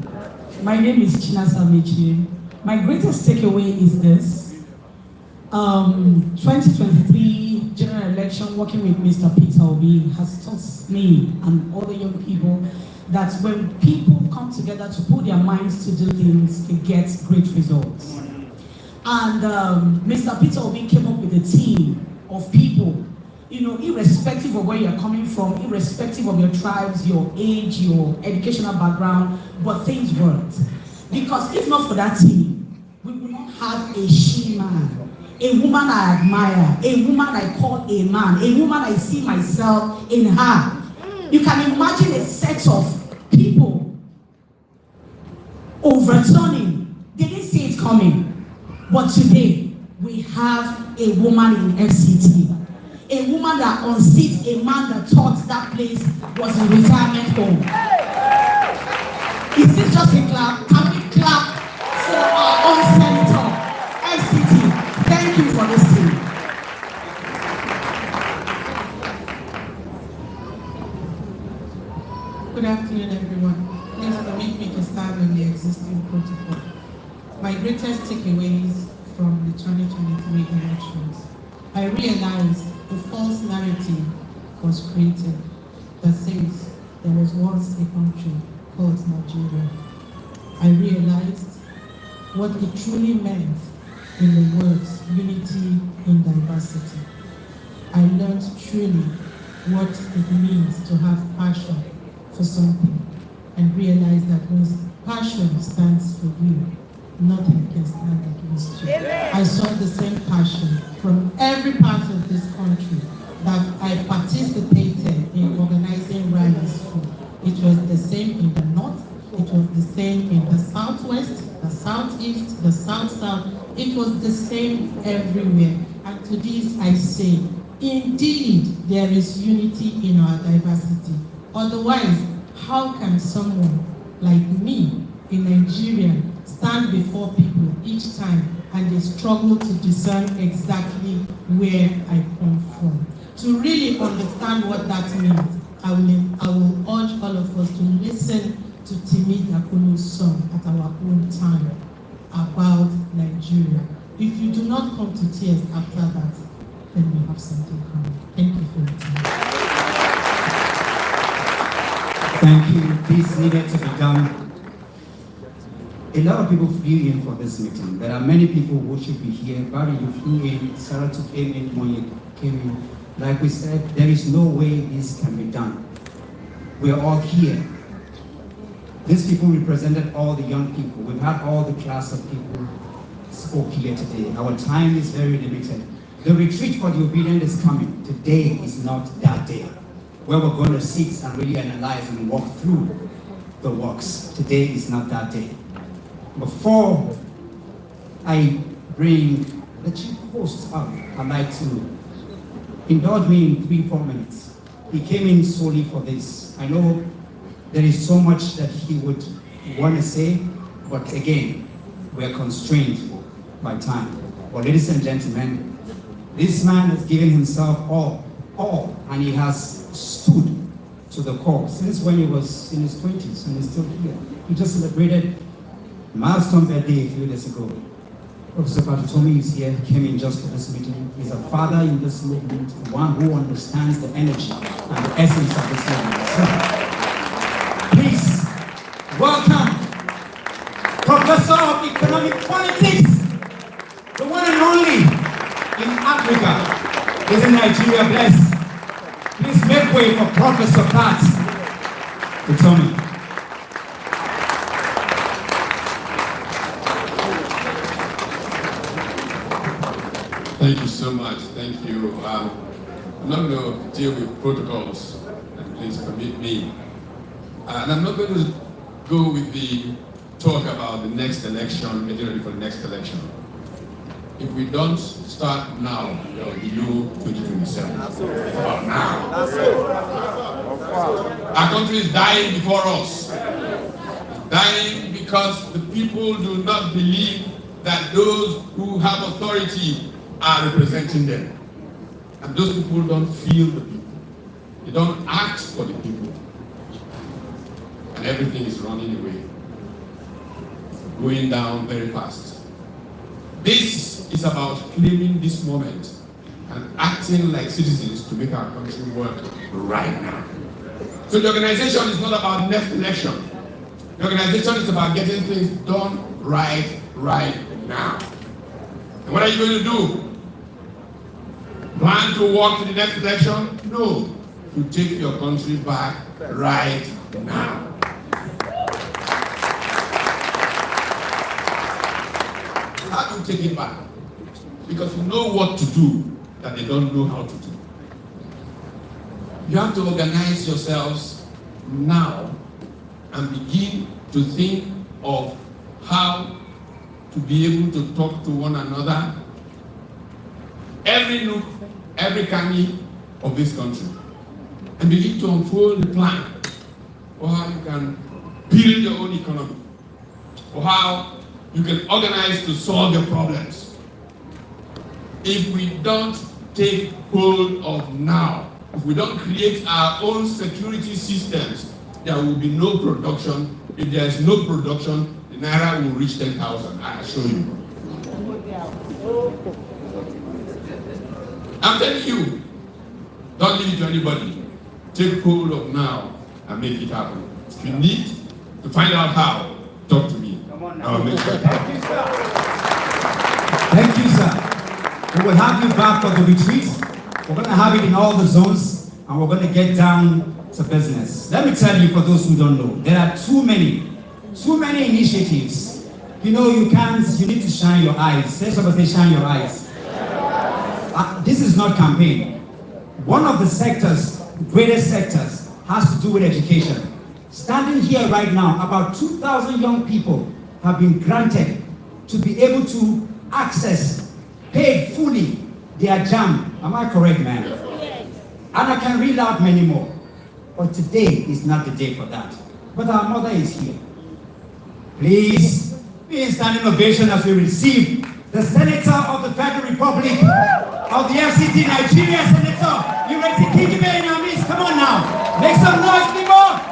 My name is China Salmechi. My greatest takeaway is this. 2023 general election, working with Mr. Peter Obi, has taught me and other young people that when people come together to put their minds to do things, it gets great results. And Mr. Peter Obi came up with a team of people, you know, irrespective of where you're coming from, irrespective of your tribes, your age, your educational background, but things worked. Because if not for that team, we would not have a she-man, a woman I admire, a woman I call a man, a woman I see myself in her. You can imagine a set of people overturning. They didn't see it coming. But today, we have a woman in FCT. A woman that unseats a man that thought that place was a retirement home. Is this just a clap? Can we clap for our own senator, FCT? Thank you for listening. Good afternoon, everyone. Please permit me to start on the existing protocol. My greatest takeaways from the 2023 elections. I realized a false narrative was created that says there was once a country called Nigeria. I realized what it truly meant in the words unity in diversity. I learned truly what it means to have passion for something and realize that when passion stands for you, nothing can stand against you. I saw the same passion from every part of this country that I participated in organizing rallies for. It was the same in the north, it was the same in the southwest, the southeast, the south-south. It was the same everywhere. And to this I say, indeed, there is unity in our diversity. Otherwise, how can someone like me, a Nigerian, stand before people each time and they struggle to discern exactly where I come from? To really understand what that means, I will urge all of us to listen to Timi Dakunu's song at our own time about Nigeria. If you do not come to tears after that, then we have something coming. Thank you for your time. Thank you. This needed to be done. A lot of people flew in for this meeting. There are many people who should be here. Barry, you flew in. Sarah came in. Moye came in. Like we said, there is no way this can be done. We are all here. These people represented all the young people. We've had all the class of people spoke here today. Our time is very limited. The retreat for the obedient is coming. Today is not that day where we're going to sit and really analyze and walk through the works. Today is not that day. Before I bring the chief host up, I'd like to indulge me in 3-4 minutes. He came in solely for this. I know there is so much that he would want to say, but again, we're constrained by time. But ladies and gentlemen, this man has given himself all, and he has stood to the core since when he was in his 20s and he's still here. He just celebrated milestone birthday a few days ago. Professor Patotomi is here, came in just for this meeting. He's a father in this movement, one who understands the energy and the essence of this movement. So, please welcome Professor of Economic Politics, the one and only in Africa, is in Nigeria. Bless. Please make way for Professor Pat Patotomi. Thank you so much. Thank you. I'm not going to deal with protocols, and please permit me. And I'm not going to go with the talk about the next election, getting ready for the next election. if we don't start now, there will be no 2027. It's about now. Our country is dying before us. It's dying because the people do not believe that those who have authority are representing them. And those people don't feel the people. They don't ask for the people. And everything is running away, going down very fast. This is about claiming this moment and acting like citizens to make our country work right now. So the organization is not about next election. The organization is about getting things done right now. And what are you going to do? Plan to walk to the next election? No. To take your country back right now. How do you take it back? Because you know what to do that they don't know how to do. You have to organize yourselves now and begin to think of how to be able to talk to one another, every nook, every cranny of this country, and begin to unfold the plan for how you can build your own economy, for how you can organize to solve your problems. If we don't take hold of now, if we don't create our own security systems, there will be no production. If there is no production, the Naira will reach 10,000, I assure you. I'm telling you, don't leave it to anybody. Take hold of now and make it happen. If you need to find out how, talk to me. I'll make sure. Thank you, sir. We will have you back for the retreat. We're going to have it in all the zones, and we're going to get down to business. Let me tell you, for those who don't know, there are too many initiatives. You know, you need to shine your eyes. Say somebody, say, shine your eyes. This is not campaign. One of the sectors, greatest sectors, has to do with education. Standing here right now, about 2,000 young people have been granted to be able to access, paid fully, their JAM. Am I correct, man? And I can read out many more. But today is not the day for that. But our mother is here. Please, be in standing ovation as we receive the Senator of the Federal Republic of the FCT, Nigeria Senator. You ready to kick him in our midst? Come on now. Make some noise, people.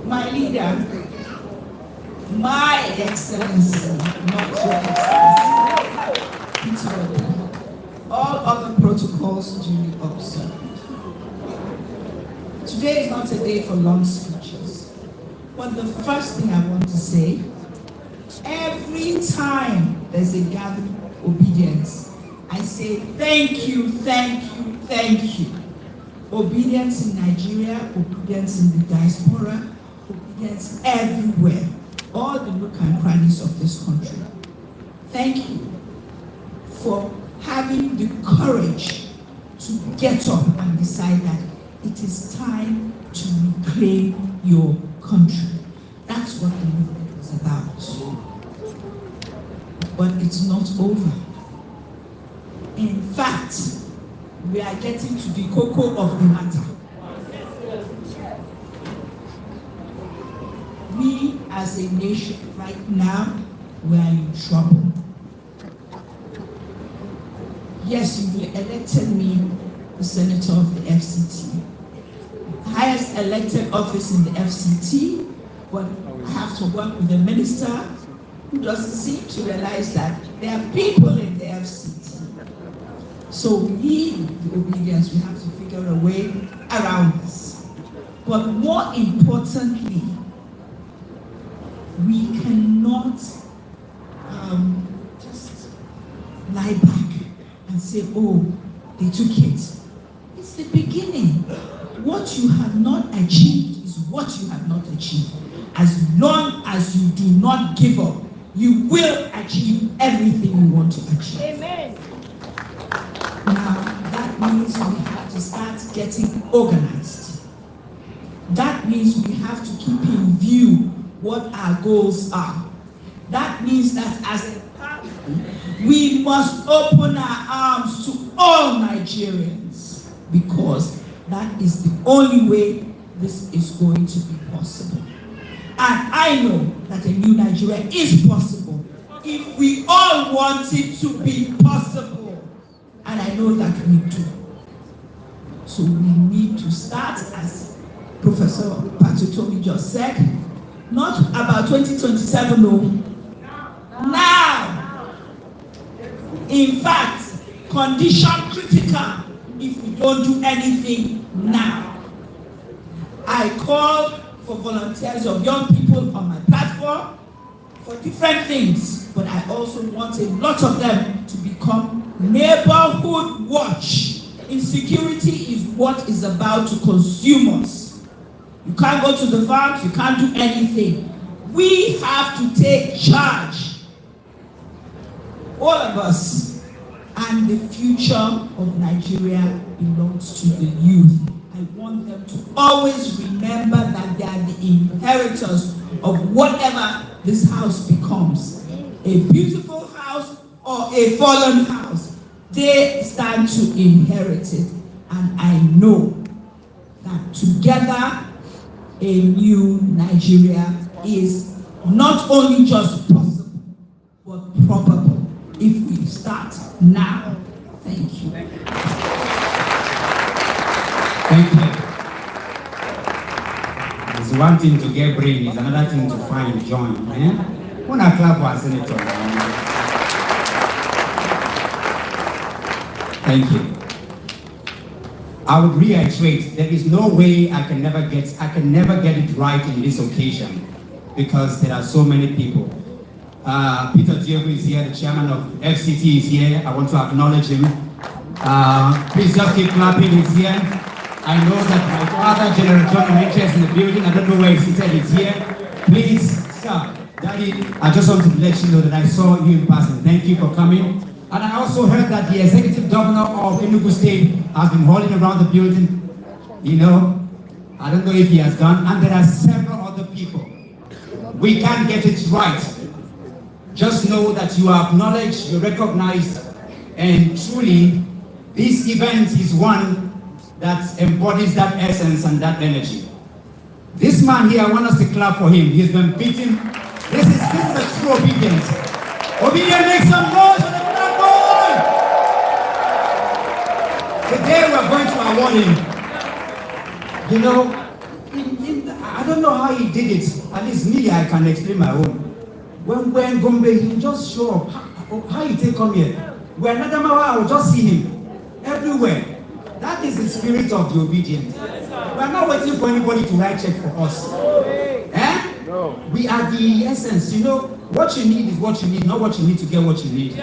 My leader, my excellency, not your excellency, all other protocols duly observed. Today is not a day for long speeches, but the first thing I want to say, every time there's a gathering of obedience, I say thank you, thank you, thank you. Obedience in Nigeria, obedience in the diaspora, obedience everywhere, all the nook and crannies of this country. Thank you for having the courage to get up and decide that it is time to reclaim your country. That's what the movement was about. But it's not over. In fact, we are getting to the cocoa of the matter. We as a nation right now, we are in trouble. Yes, you elected me the senator of the FCT. Highest elected office in the FCT, but I have to work with a minister who doesn't seem to realize that there are people in the FCT. So we need the obedience. We have to figure a way around this. But more importantly, we cannot just lie back and say, oh, they took it. It's the beginning. What you have not achieved is what you have not achieved. As long as you do not give up, you will achieve everything you want to achieve. Amen. Now, that means we have to start getting organized. That means we have to keep in view what our goals are. That means that as a party, we must open our arms to all Nigerians, because that is the only way this is going to be possible. And I know that a new Nigeria is possible if we all want it to be possible. And I know that we do. So we need to start, as Professor Patutomi just said, not about 2027, no. Now. In fact, condition critical if we don't do anything now. I called for volunteers of young people on my platform for different things, but I also want a lot of them to become neighborhood watch. Insecurity is what is about to consume us. You can't go to the farms, you can't do anything. We have to take charge. All of us. And the future of Nigeria belongs to the youth. I want them to always remember that they are the inheritors of whatever this house becomes. A beautiful house or a fallen house. They stand to inherit it. And I know that together a new Nigeria is not only just possible, but probable if we start now. Thank you. Thank you. It's one thing to get brain, it's another thing to find joy. When I clap for our senator. Thank you. I would reiterate, there is no way I can never get it right in this occasion, because there are so many people. Peter Diego is here, the chairman of FCT is here. I want to acknowledge him. Please just keep clapping, he's here. I know that my father, General John Mencha, is in the building. I don't know where he's seated, he's here. Please, sir, Daddy, I just want to let you know that I saw you in person. Thank you for coming. And I also heard that the executive governor of Enugu State has been hauling around the building. You know, I don't know if he has gone. And there are several other people. We can't get it right. Just know that you are acknowledged, you recognized, and truly, this event is one that embodies that essence and that energy. This man here, I want us to clap for him. He's been beaten. This is a true obedience. Obedience, make some noise for the black boy! Today we are going to award him. You know, I don't know how he did it. At least me, I can explain my own. When Gombe, he just show up. How he take come here? When Adamawa, I will just see him everywhere. That is the spirit of the obedient. We are not waiting for anybody to write check for us. No. We are the essence. You know, what you need is what you need, not what you need to get what you need.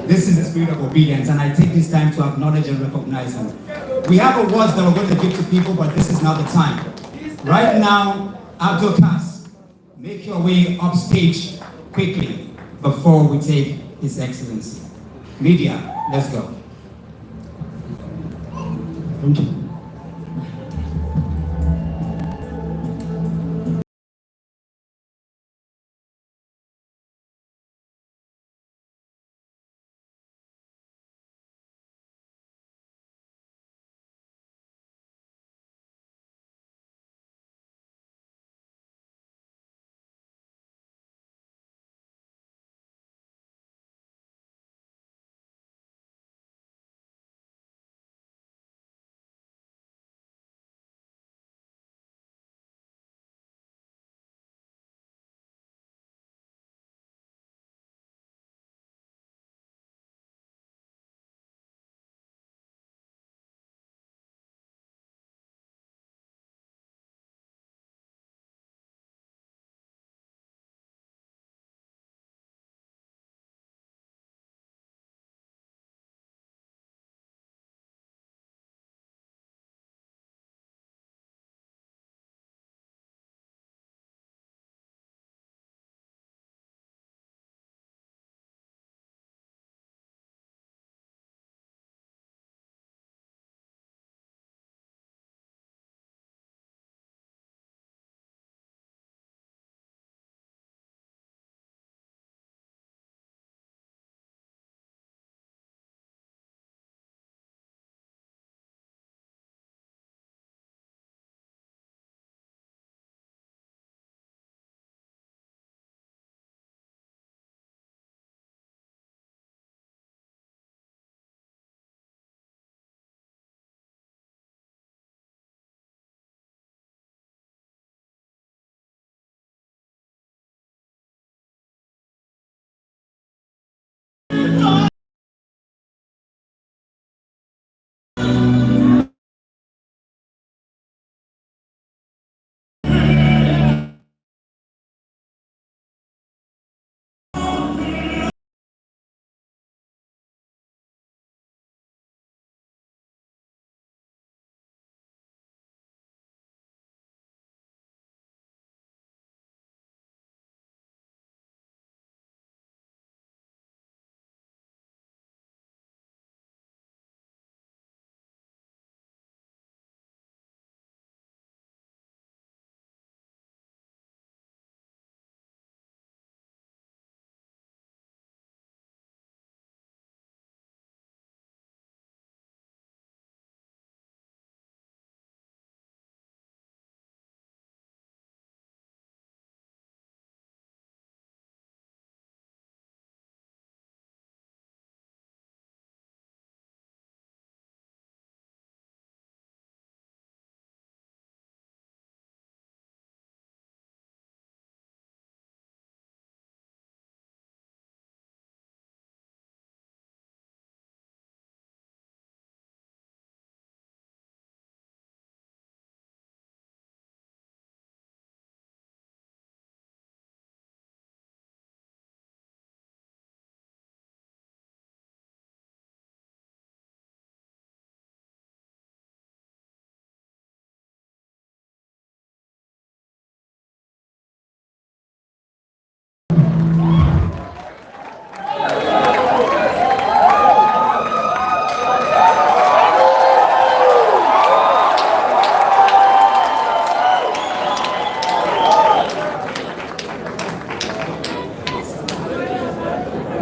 This is the spirit of obedience, and I take this time to acknowledge and recognize him. We have awards that we're going to give to people, but this is not the time. Right now, Abdul Kas, make your way upstage quickly before we take His Excellency. Media, let's go. Thank you.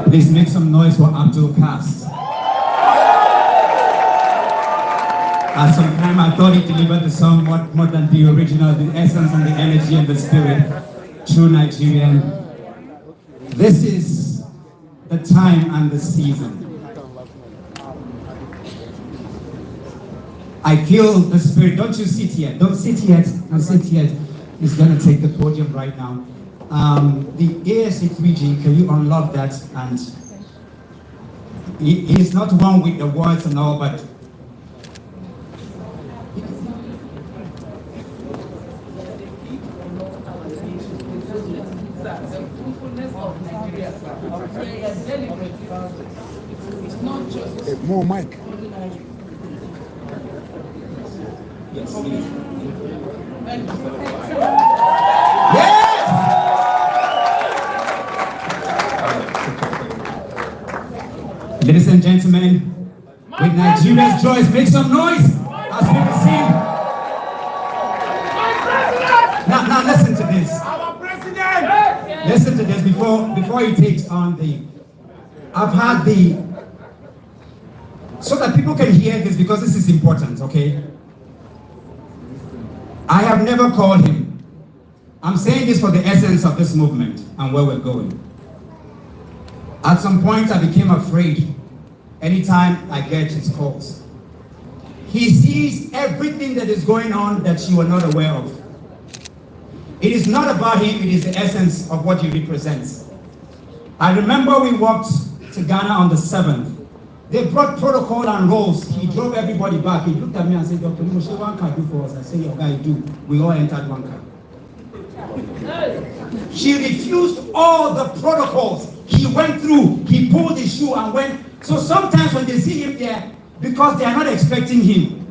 Please make some noise for Abdul Cast. At some time I thought he delivered the song more than the original, the essence and the energy and the spirit. True Nigerian. This is the time and the season. I feel the spirit. Don't you sit yet. Don't sit yet. Don't sit yet. He's going to take the podium right now. The ASC3G, can you unlock that? And he's not one with the words and all, but more mic. yes. Ladies and gentlemen, with Nigeria's joys, make some noise as we receive. Now listen to this. Our president! Listen to this before he takes on the. I've had so that people can hear this, because this is important, okay? I have never called him. I'm saying this for the essence of this movement and where we're going. At some point, I became afraid anytime I get his calls. He sees everything that is going on that you are not aware of. It is not about him, it is the essence of what he represents. I remember we walked to Ghana on the 7th. They brought protocol and roles. He drove everybody back. He looked at me and said, Dr. Moshe, one car do for us. I said, your guy do. We all entered one car. She refused all the protocols he went through. He pulled his shoe and went. So sometimes when they see him there, because they are not expecting him.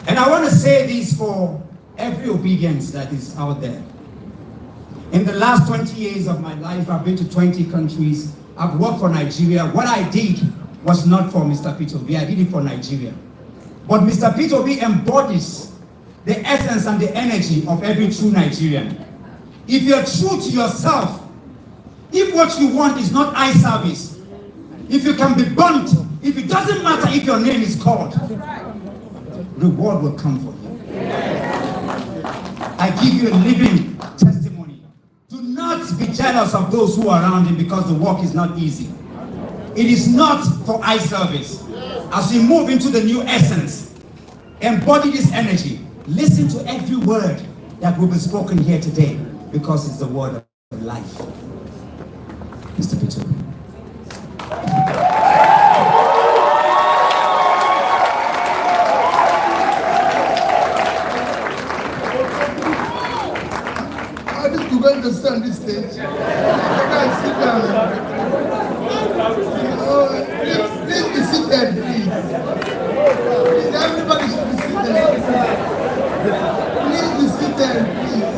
And I want to say this for every obedience that is out there. In the last 20 years of my life, I've been to 20 countries. I've worked for Nigeria. What I did was not for Mr. Peter Obi. I did it for Nigeria. But Mr. Peter Obi embodies the essence and the energy of every true Nigerian. If you're true to yourself, if what you want is not eye service, if you can be burnt, if it doesn't matter if your name is called, reward will come for you. I give you a living testimony. Do not be jealous of those who are around him, because the work is not easy. It is not for eye service. As we move into the new essence, embody this energy. Listen to every word that will be spoken here today, because it's the word of life. Mr. Peter. How did you going to stand this stage? I can't sit down. Please be seated, please. Everybody should be seated. Please be seated, please.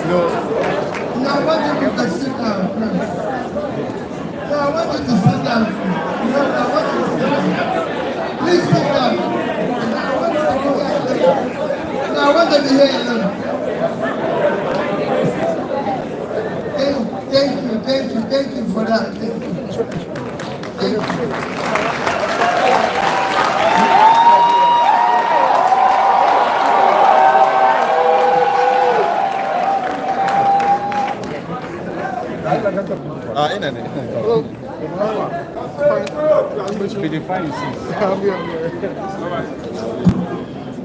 No, I want you to sit down, please. No, I want you to sit down, please. No, I want you to sit down. Please sit down. I want to hear you now. Thank you for that. Thank you. Redefine your seats.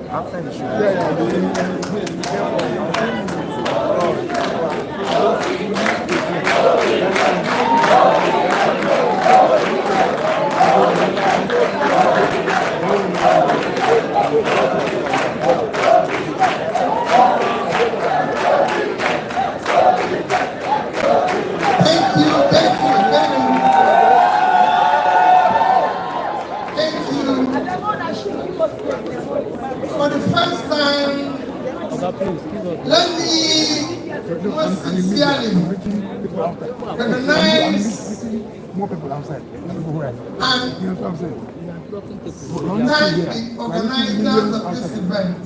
After the show. For the first time, let me most sincerely recognize and thank the organizers of this event.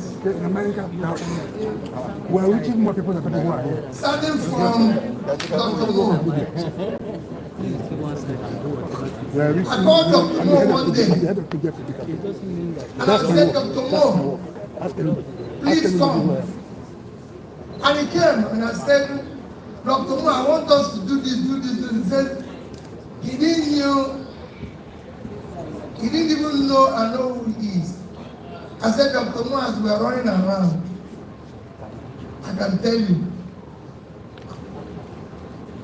We're reaching more people than people are here. Starting from Dr. Moore. I called Dr. Moore one day. And I said, Dr. Moore, please come. And he came and I said, Dr. Moore, I want us to do this. He said, he didn't even know I know who he is. I said, Dr. Moore, as we are running around, I can tell you,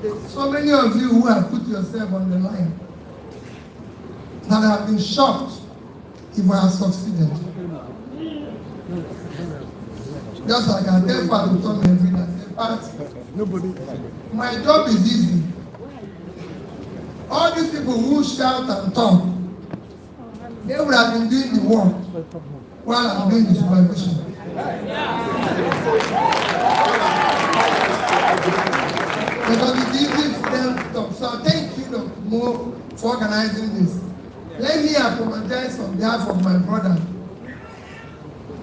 there's so many of you who have put yourself on the line that have been shocked if I have succeeded. Just like I tell Pat to tell me every day, I say, Pat, my job is easy. All these people who shout and talk, they would have been doing the work while I'm doing the supervision. Because it's easy for them to talk. So thank you, Dr. Moore, for organizing this. Let me apologize on behalf of my brother,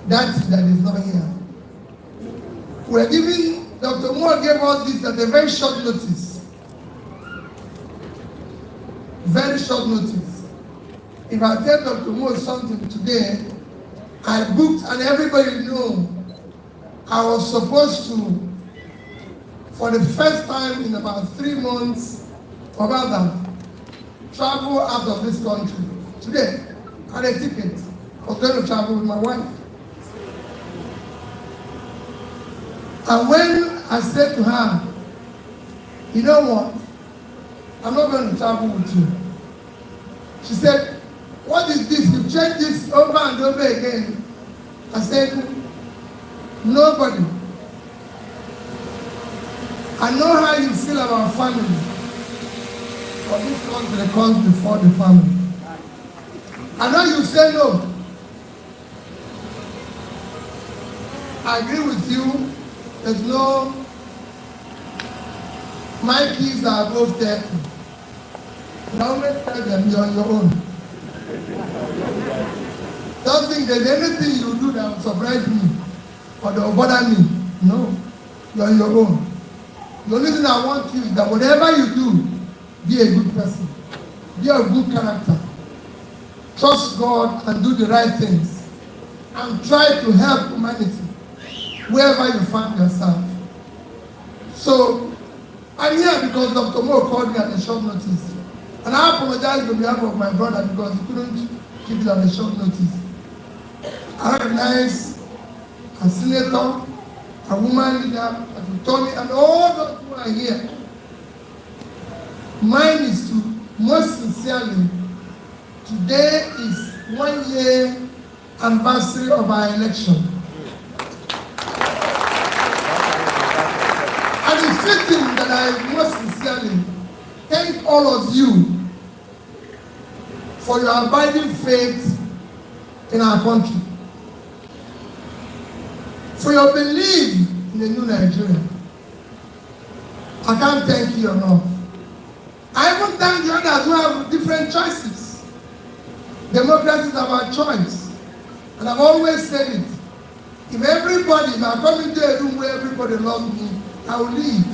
that is not here. We're giving, Dr. Moore gave us this at a very short notice. Very short notice. If I tell Dr. Moore something today, I booked, and everybody knows, I was supposed to, for the first time in about 3 months, or rather, travel out of this country. Today, I had a ticket. I was going to travel with my wife. And when I said to her, you know what? I'm not going to travel with you. She said, what is this? You've changed this over and over again. I said, nobody. I know how you feel about family. But this country comes before the family. I know you say no. I agree with you. There's no, my kids are above 30. I always tell them, you're on your own. Don't think there's anything you do that will surprise me or that will bother me. No, you're on your own. The only thing I want you is that whatever you do, be a good person. Be a good character. Trust God and do the right things. And try to help humanity wherever you find yourself. So, I'm here because Dr. Moore called me at a short notice. And I apologize on behalf of my brother because he couldn't keep it at a short notice. I recognize a senator, a woman leader, a Tony, and all those who are here. Mine is to, most sincerely, today is 1 year anniversary of our election. And it's fitting that I most sincerely thank all of you for your abiding faith in our country, for your belief in a new Nigeria. I can't thank you enough. I even thank the others who have different choices. Democracy is about choice. And I've always said it. If everybody, if I come into a room where everybody loves me, I will leave.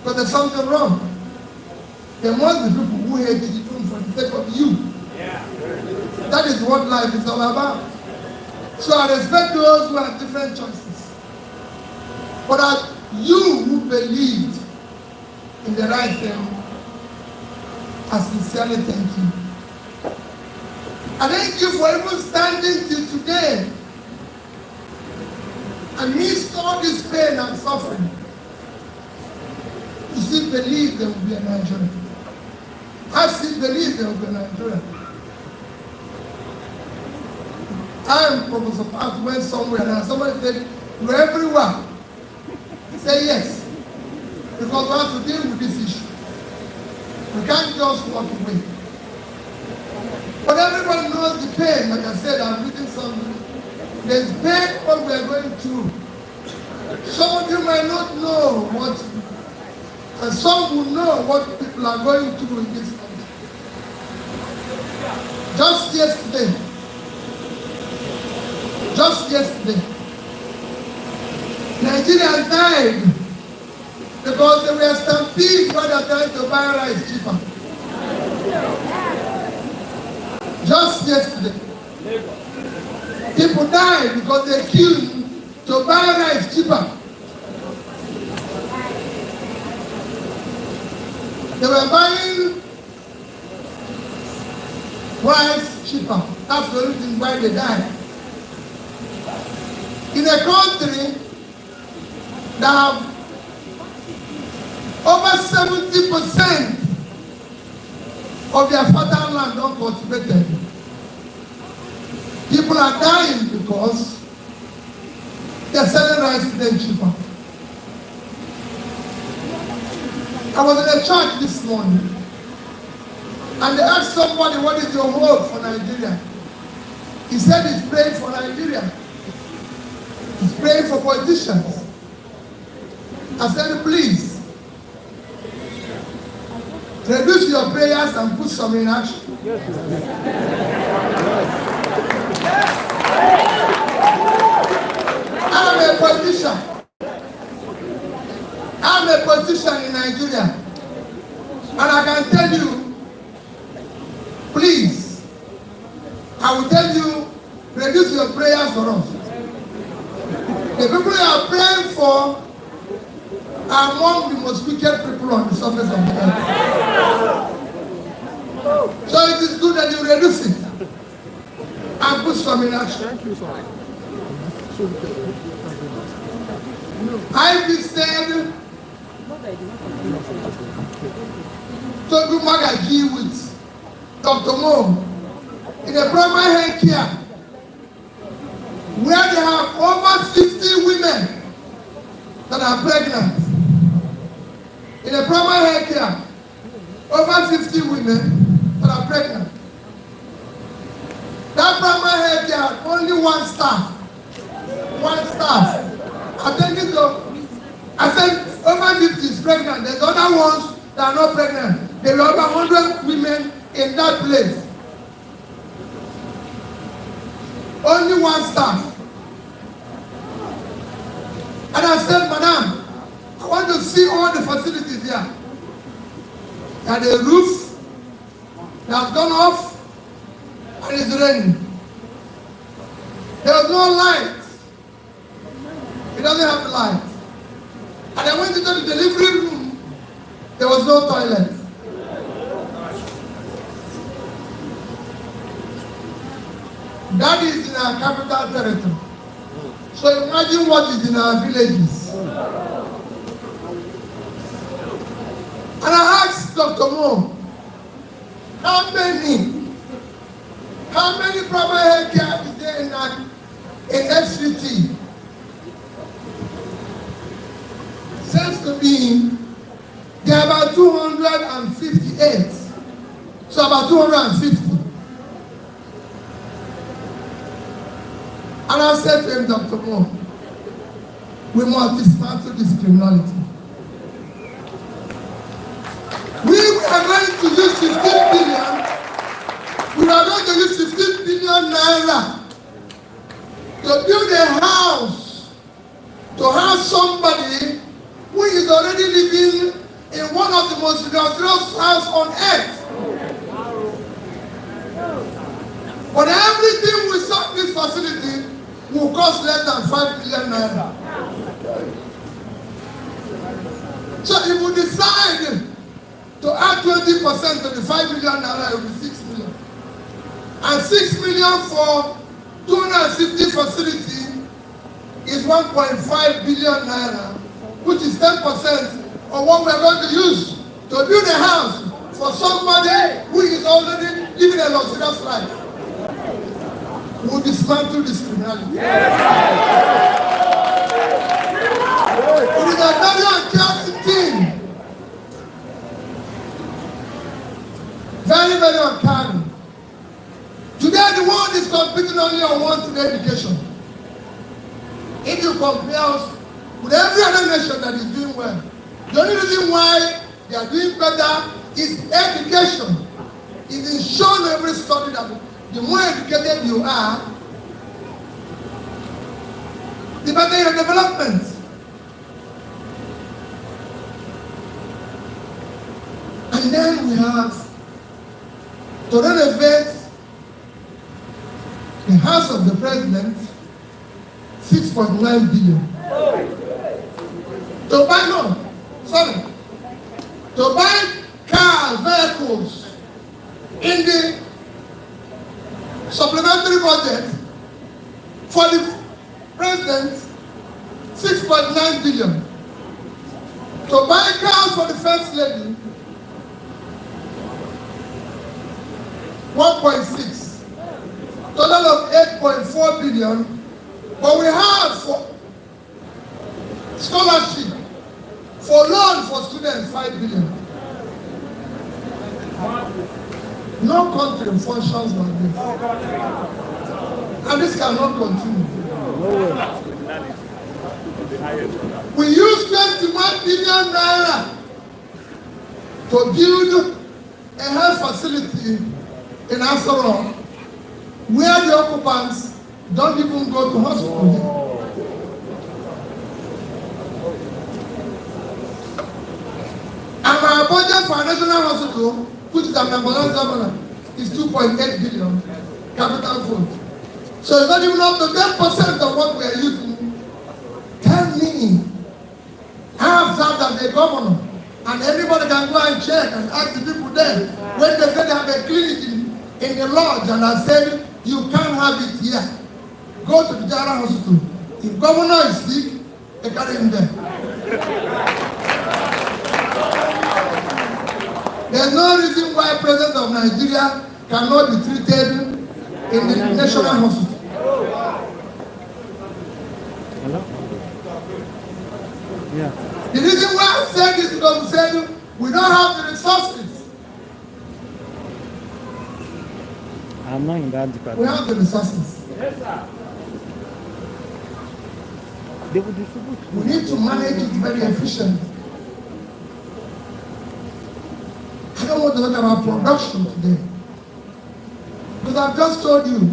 But there's something wrong. There must be people who hate you for the sake of you. Yeah. That is what life is all about. So I respect those who have different choices. But you who believed in the right thing, I sincerely thank you. I thank you for even standing till today. Amidst all this pain and suffering, you still believe there will be a Nigeria. I still believe there will be a Nigeria. I am Professor Pat went somewhere and somebody said, you're everywhere. He said yes. Because we have to deal with this issue. We can't just walk away. But everybody knows the pain. Like I said, I'm reading something. There's pain what we are going through. Some of you might not know what, and some will know what people are going through in this country. Just yesterday, Nigerians died because they were stampeded when they were trying to buy rice cheaper. Just yesterday, people died because they queued to buy rice cheaper. They were buying rice cheaper. That's the reason why they died. In a country that have over 70% of their fertile land uncultivated, people are dying because they're selling rice to them cheaper. I was in a church this morning and they asked somebody, what is your hope for Nigeria? He said he's praying for Nigeria. He's praying for politicians. I said, please, reduce your prayers and put some in action. I'm a politician. I'm a politician in Nigeria. And I can tell you, please, I will tell you, reduce your prayers for us. The people you are praying for are among the most wicked people on the surface of the earth. So it is good that you reduce it and put some in action. I visited Togu Magaji with Dr. Mo in a primary health care where they have over 50 women that are pregnant. In a primary health care, over 50 women that are pregnant. That primary health care had only one staff. One staff. I said over 50 is pregnant. There's other ones that are not pregnant. There were over 100 women in that place. Only one staff. And I said, Madam, I want to see all the facilities here. And the roof that has gone off and it's raining. There was no light. It doesn't have the light. And I went into the delivery room. There was no toilet. That is in our capital territory. So imagine what is in our villages. And I asked Dr. Mo, how many primary health care is there in FCT? Seems to be there are about 258. So about 250. And I said to him, Dr. Mo, we must dismantle this criminality. We are going to use 15 billion. We are going to use 15 billion naira to build a house, to house somebody who is already living in one of the most luxurious houses on earth. But everything we saw in this facility will cost less than 5 million naira. So if we decide to add 20% to the 5 million naira, it will be 6 million. And 6 million for 260 facility is 1.5 billion naira, which is 10% of what we are going to use to build a house for somebody who is already living a luxurious life. We will dismantle this criminality. It is a very uncaring thing. Very, very uncaring. Today the world is competing only on one thing, education. If you compare us with every other nation that is doing well, the only reason why they are doing better is education. It is shown every study that the more educated you are, the better your development. And then we have to renovate the house of the president, 6.9 billion. To buy cars, vehicles in the supplementary budget for the president, 6.9 billion. To buy cars for the first lady, 1.6. Total of 8.4 billion. But we have for scholarship, for loan for students, 5 billion. No country functions like this. And this cannot continue. We use 21 billion naira to build a health facility in Asoro, where the occupants don't even go to hospital. And our budget for a national hospital, which is a member is 2.8 billion capital fund. So it's not even up to 10% of what we are using. Tell me, I have served as a governor, and everybody can go and check and ask the people there. When they say they have a clinic in the lodge, and I said, you can't have it here. Go to the general hospital. If governor is sick, they carry him there. There's no reason why President of Nigeria cannot be treated in the national hospital. Hello? Yeah. The reason why I said this is because we said we don't have the resources. I'm not in that department. We have the resources. Yes, sir. They will distribute. We need to manage it very efficiently. I don't want to talk about production today. Because I've just told you,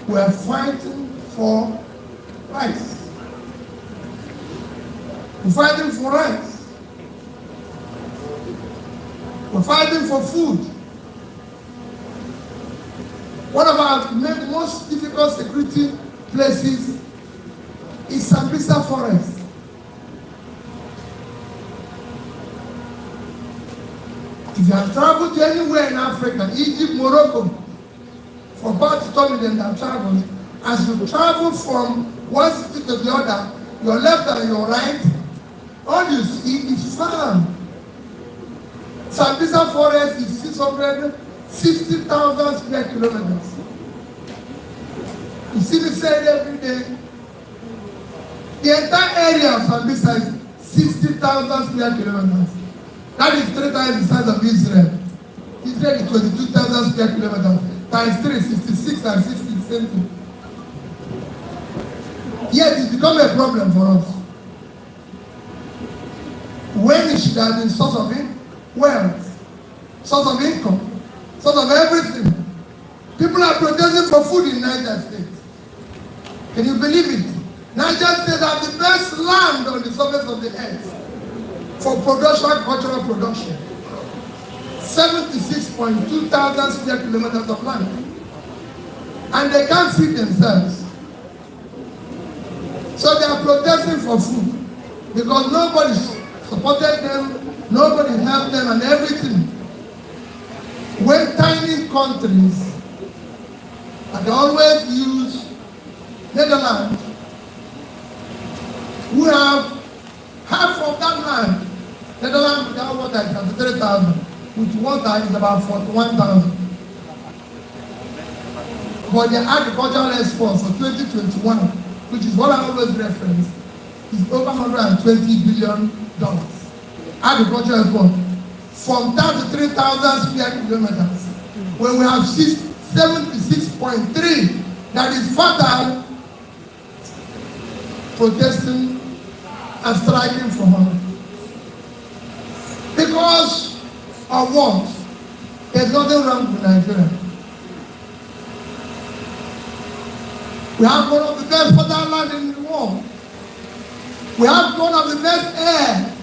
we are fighting for rice. We're fighting for rice. We're fighting for food. One of our most difficult security places is Sambisa Forest. If you have traveled to anywhere in Africa, Egypt, Morocco, for about 2 million that travel, as you travel from one city to the other, your left and your right, all you see is farm. Sambisa Forest is 660,000 square kilometers. You see me say it every day. The entire area of Sambisa is 60,000 square kilometers. That is 3 times the size of Israel. Israel is 22,000 square kilometers. Times 3, 66 and 60 the same thing. Yet it become a problem for us. When it should have been source of wealth, source of income, source of everything. People are protesting for food in Niger State. Can you believe it? Niger State has the best land on the surface of the earth for production, cultural production. 76.2 thousand square kilometers of land. And they can't feed themselves. So they are protesting for food because nobody supported them, nobody helped them and everything. When tiny countries, and they always use Netherlands, who have half of that land. Netherlands without water is 33,000, with water is about 41,000. But their agricultural exports for 2021, which is what I always reference, is over $120 billion. Agricultural export from 33,000 square kilometers, when we have 76.3 that is fertile, protesting and striking for money. Because of what? There's nothing wrong with Nigeria. We have one of the best fatherland in the world. We have one of the best air.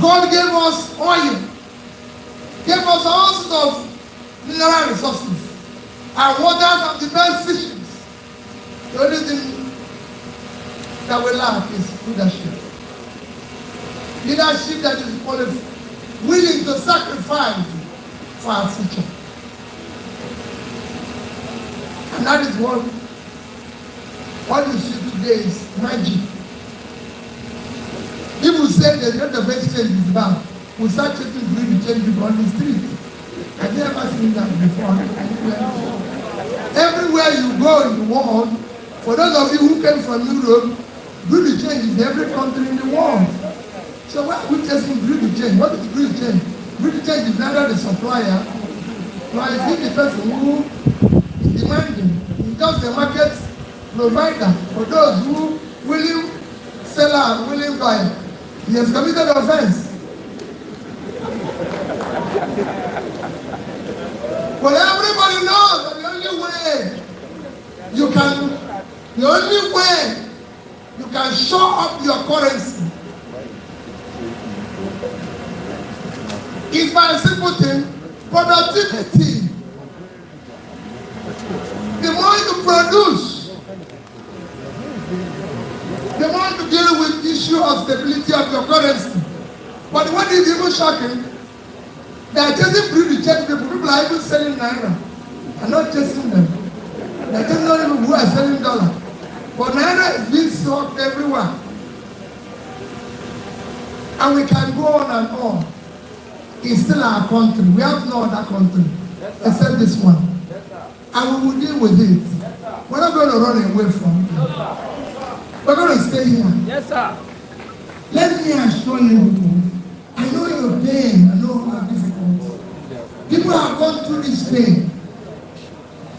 God gave us oil, gave us all sorts of mineral resources. Our waters have the best fishes. The only thing that we lack is leadership. Leadership that is willing to sacrifice for our future. And that is what you see today is magic. People say the rate of exchange is bad. We start checking green change on the street. I've never seen that before. Everywhere you go in the world, for those of you who came from Europe, green change is every country in the world. So why are we testing green change? What is green change? Green change is neither the supplier, nor is it the person who is demanding. It's just the market provider for those who willing seller and willing buyer. He has committed offense. But everybody knows that the only way you can show up your currency is by a simple thing, productivity. The more you produce, the more you deal with the issue of stability of your currency. But what is even shocking, they are chasing pretty check people. People are even selling naira. I'm not chasing them. They are just not even who are selling dollar. But naira is being sold everywhere. And we can go on and on. It's still our country. We have no other country except this one. And we will deal with it. We're not going to run away from it. We're going to stay here. Yes, sir. Let me assure you, I know your pain, I know how difficult. People have gone through this pain.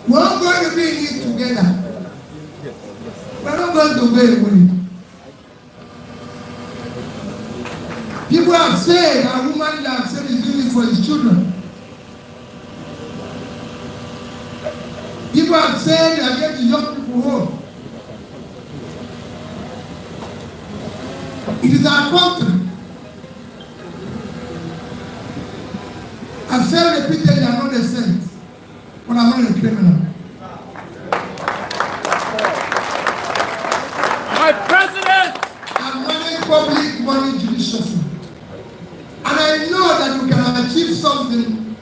We're all going to be in it together. We're not going to go away. People have said, a woman that have said is doing it for his children. People have said they are getting young people home. It is our country. I've said repeatedly, I'm not a saint, but I'm not a criminal. My president! I manage public money judiciously. And I know that we can achieve something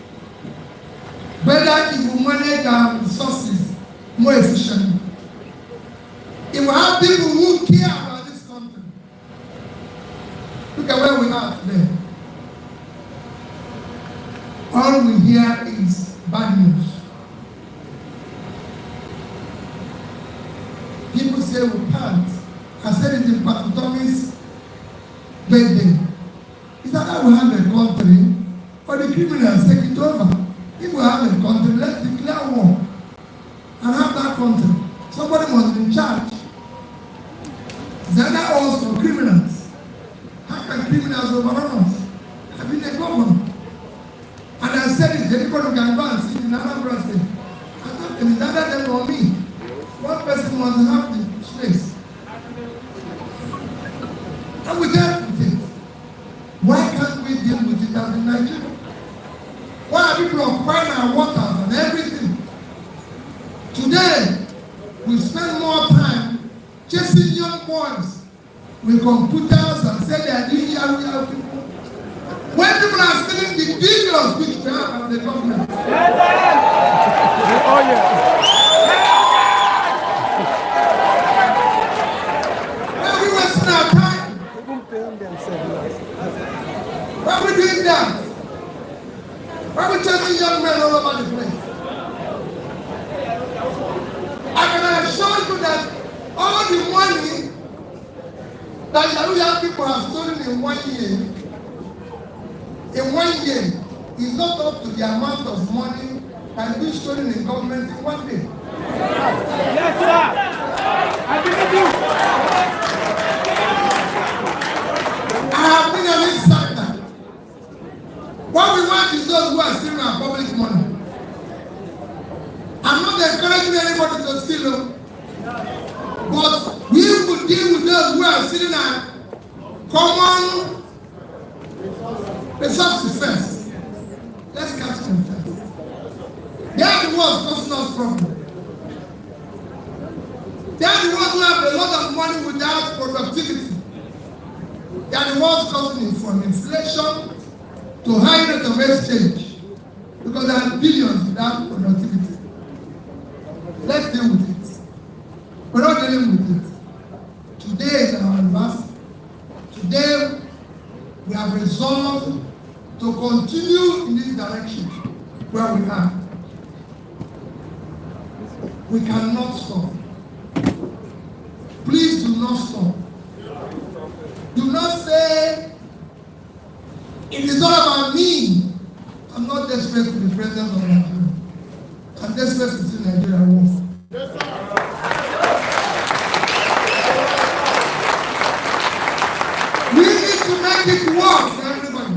better if we manage our resources more efficiently. If we have people who care about this country, look at where we are today. All we hear is bad news. People say we can't. I said it in Pastor Tommy's birthday. It's not that we have a country, or the criminals take it over. If we have a country, let's declare war and have that country. Somebody must be in charge. It's either us or criminals. How can criminals overrun us? I've been a governor. And I said it, anybody can go and see in another state. I thought it's either them or me. One person must have the space. And we dealt with it. Why can't we deal with it as in Nigeria? Why are people occupying our waters and everything? Today, we spend more time chasing young boys with computers and say they are doing young people. When people are stealing the billions which we have as the government. Oh, yeah. Why are we wasting our time? Why are we doing that? Why are we chasing young men all over the place? I can assure you that all the money that young people have stolen in 1 year, is not up to the amount of money that has been stolen in government in 1 day. Yes, sir. I believe you. I have been an insider. What we want is those who are serious common resources first. Let's catch them first. They are the ones causing us problems. They are the ones who have a lot of money without productivity. They are the ones causing it from inflation to high rate of exchange because there are billions without productivity. Let's deal with it. We're not dealing with it. Today is our anniversary. Today we have resolved to continue in this direction where we are. We cannot stop. Please do not stop. Do not say, it is all about me. I'm not desperate to be president of Nigeria. I'm desperate to see Nigeria work. Yes, sir. We need to make it work for everybody.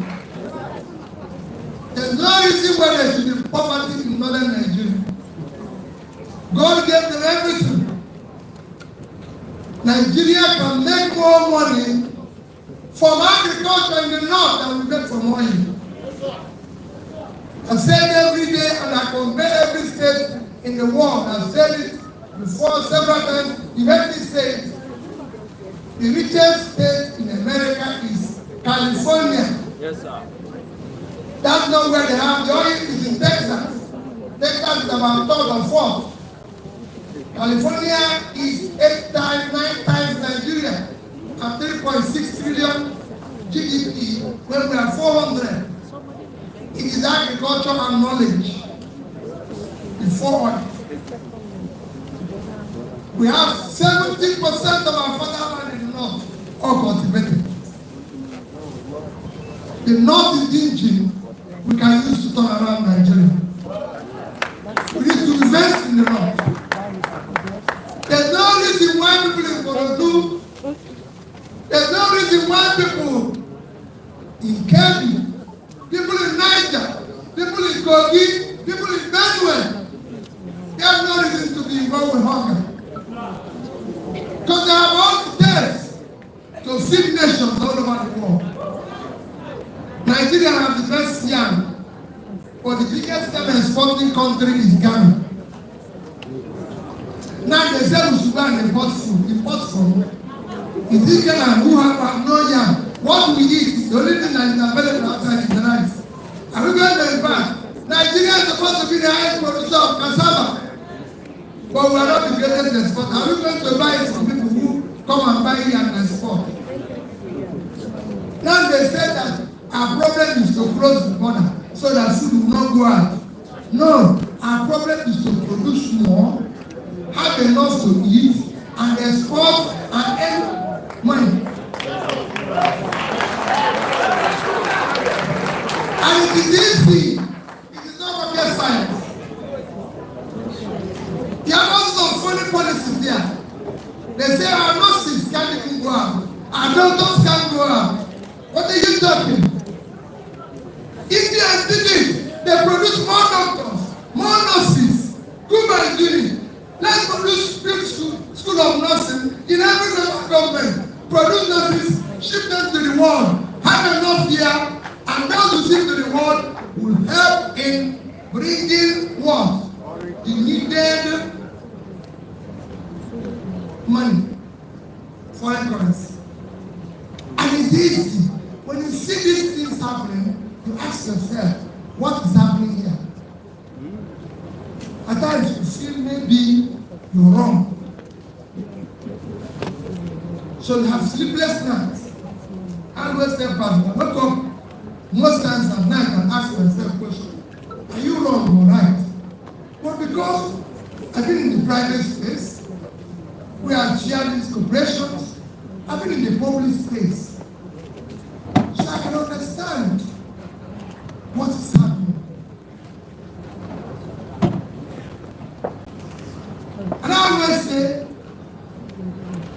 There's no reason why there should be poverty in northern Nigeria. God gave them everything. Nigeria can make more money from agriculture in the north than we make from oil. I say it every day and I compare every state in the world. I've said it before several times. You heard me say it. The richest state in America is California. Yes, sir. That's not where they have the oil, is in Texas. Texas is about third or fourth. California is 8 times, 9 times Nigeria at 3.6 trillion GDP when we are 400. It is agriculture and knowledge before oil. We have 70% of our fatherland in the north all cultivated. The north is the engine we can use to turn around Nigeria. We need to invest in the north. There's no reason why people in Borodu, there's no reason why people in Kebbi, people in Niger, people in Kogi, people in Benue, they have no reason to be involved with hunger. Because they have all the days to feed nations all over the world. Nigeria has the best yam, but the biggest yam exporting country is Ghana. Now they say we should go and import food. Import from where? Is it Ghana who have no yam? What we eat, the only thing that is available outside is the rice. Are we going to invest? Nigeria is supposed to be the highest producer of cassava, but we are not the greatest exporter. Are we going to buy it from people who come and buy it and export? Now they say that our problem is to close the border so that food will not go out. No, our problem is to produce more, have enough to eat, and export and earn money. And it is easy. It is not rocket science. There are also some funny policies there. They say our nurses can't even go out. Our doctors can't go out. What are you talking? India did it. They produce more doctors, more nurses. Cuba is doing it. Let's produce school of nursing in every local government. Produce nurses, ship them to the world. Have enough here. And those who ship to the world will help in bringing what? The needed money, foreign currency. And it's easy. When you see these things happening, you ask yourself, what is happening here? At times you feel maybe you're wrong. So you have sleepless nights. I always tell Pastor, wake up most times at night and ask myself a question. Are you wrong or right? But because I've been in the private space, we have shared these corporations, I've been in the public space. So I can understand what is happening. And I always say,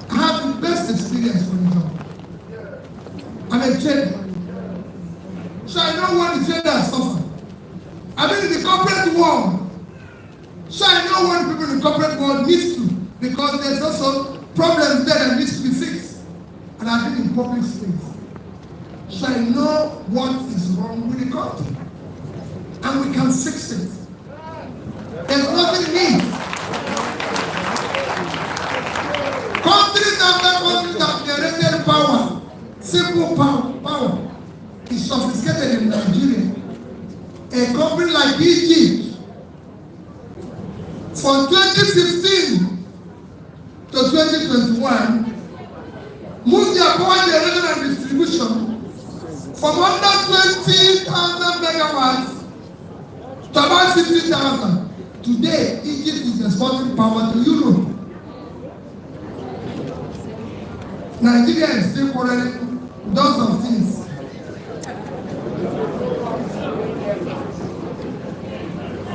I have the best experience for the job. I'm a trader. So I know what the traders suffer. I've been in the corporate world. So I know what people in the corporate world needs to, because there's also problems there that needs to be fixed. and I've been in public space. So I know what is wrong with the country. And we can fix it. There's nothing neat. Countries after countries have generated power, simple power, is sophisticated in Nigeria. A country like Egypt, from 2015 to 2021, moved their power generation and distribution from under 20,000 megawatts to about 60,000. Today, Egypt is exporting power to Europe. Nigeria is still quarreling dozens of things.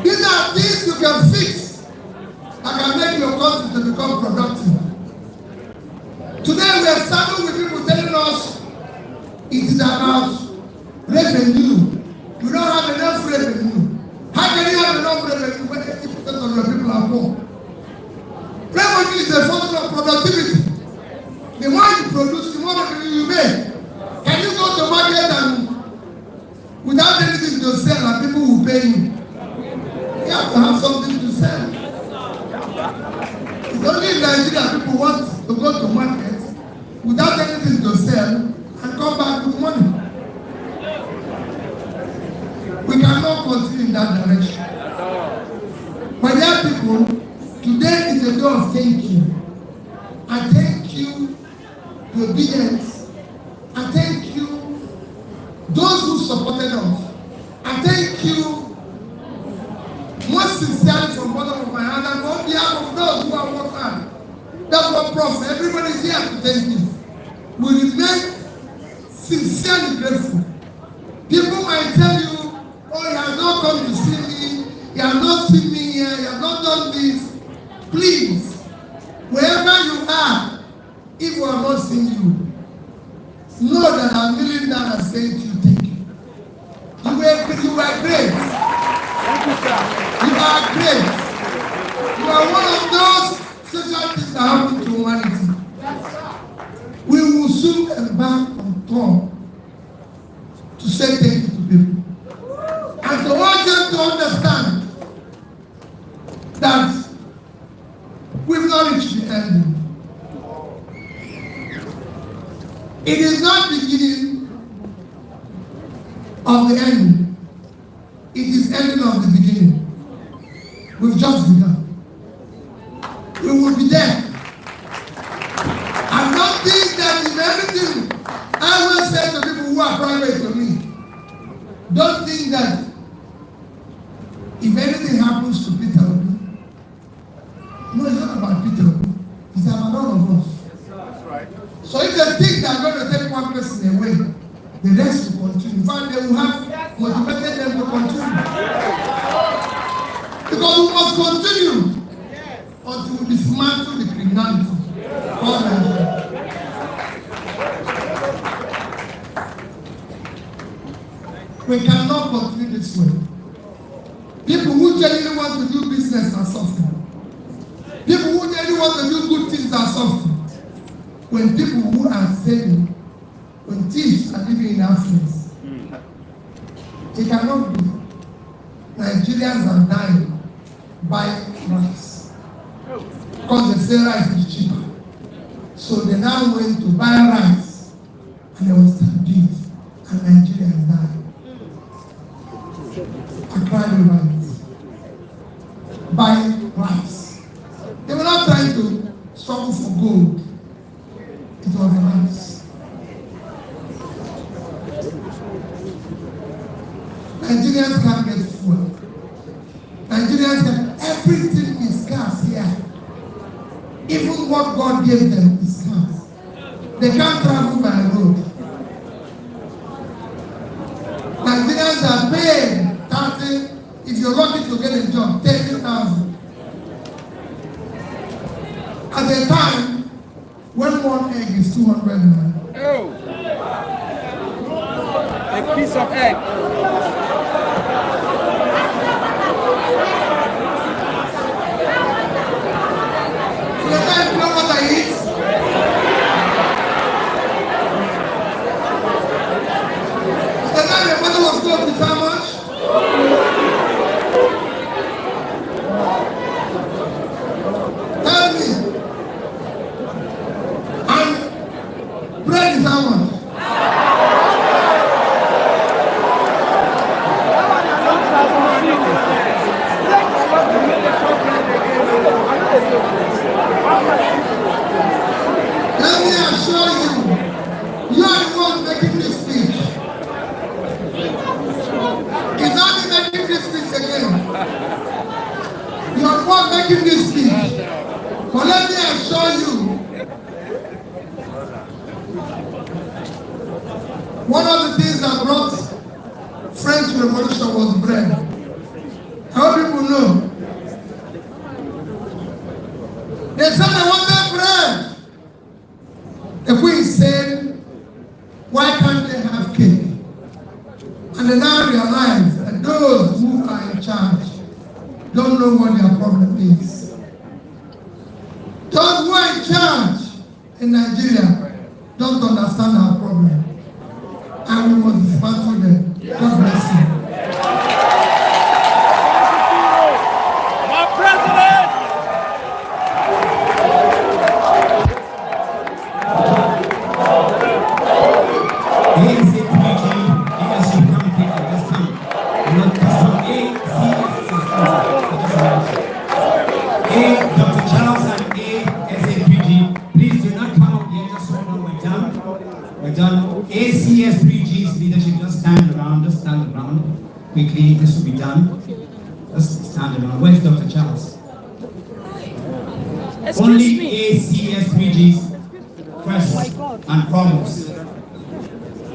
These are things you can fix that can make your country to become productive. Today we are starting with people telling us it is about revenue. You don't have enough revenue. How can you have enough revenue when 80% of your people are poor? Revenue is a function of productivity. The more you produce, the more revenue you make. Can you go to market and without anything to sell and people will pay you? You have to have something to sell. It's only in Nigeria people want to go to market without anything to sell and come back with money. We cannot continue in that direction. My dear people, today is a day of thank you. I thank you for obedience. I thank you those who supported us. I thank you most sincerely from the bottom of my heart and on behalf of those who are working hard. That's what Prof. Everybody is here to thank you. We remain sincerely grateful. People might tell you, oh, he has not come to see me, he has not seen me here, he has not done this. Please, wherever you are, if we have not seen you, know that I'm kneeling down and saying to you, thank you. You were great. Thank you, sir. You are great. You are one of those social things that happen to humanity. We will soon embark on tour to say thank you to people. And to want them to understand that we've not reached the ending. It is not the beginning of the ending. It is ending of the beginning. We've just begun. We will be there. I don't think that if anything, I will say to people who are private to me, don't think that if anything happens to Peter Obi, no, it's not about Peter Obi. It's about all of us. That's right. So if they think they're going to take one person away, the rest will continue. In fact, they will have motivated them to continue. Because we must continue until we dismantle the criminality called Nigeria. We cannot continue this way. People who genuinely want to do business are suffering. People who genuinely want to do good things are suffering. When people who are saving, when thieves are living in affluence, it cannot be. Nigerians are dying buying rice because they say rice is cheaper. So they now went to buy rice and they will stampede and Nigerians die. I cried over it. Buying rice. They were not trying to struggle for gold. It was rice. Nigerians can't get fuel. Nigerians can, everything is scarce here. Even what God gave them is scarce. They can't travel by road. Nigerians are paying 30, if you're lucky to get a job, 30,000. At the time, when one egg is 200 naira. Oh! A piece of egg. You know what I eat? How much? Let me assure you, you are the one making this speech. It's not me making this speech again. You are the one making this speech. But let me assure you, one of the things that brought French Revolution was bread. How people know? They said they wanted bread. The queen said, why can't they have cake? And they now realize that those who are in charge don't know what their problem is. Those who are in charge in Nigeria don't understand our problem. And we must dismantle them. God bless you. My president! Dr. Charles and ASAPG, please do not come up here, just hold on, we're done. We're done. ACS3G's leadership, just stand around quickly, this will be done. Just stand around. Where's Dr. Charles? Only ACS3G's first and foremost.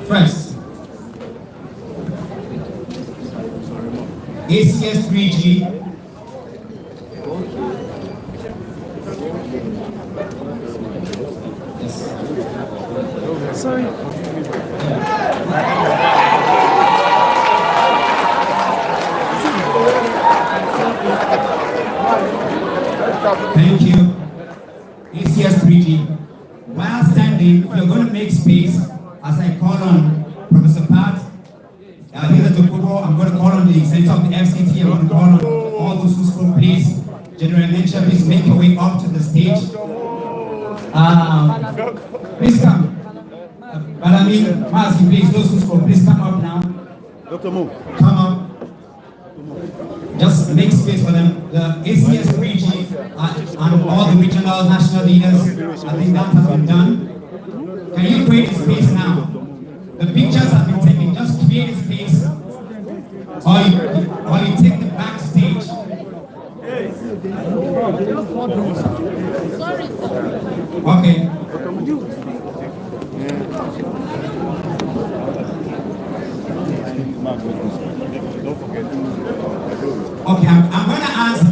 First. ACS3G. Yes. Sorry. Thank you. ACS3G. While standing, you're going to make space as I call on Professor Pat. Here at Tokubo, I'm going to call on the center of the FCT. I'm going to call on all those who spoke, please. General Mentor, please make your way up to the stage. Please come. Balami, Mazi, please, those who spoke, please come up now. Dr. Mo. Come up. Just make space for them. The ACS3G and all the regional, national leaders, I think that has been done. Can you create a space now? The pictures have been taken, just create a space. Or you take the backstage. Okay. Okay, I'm gonna ask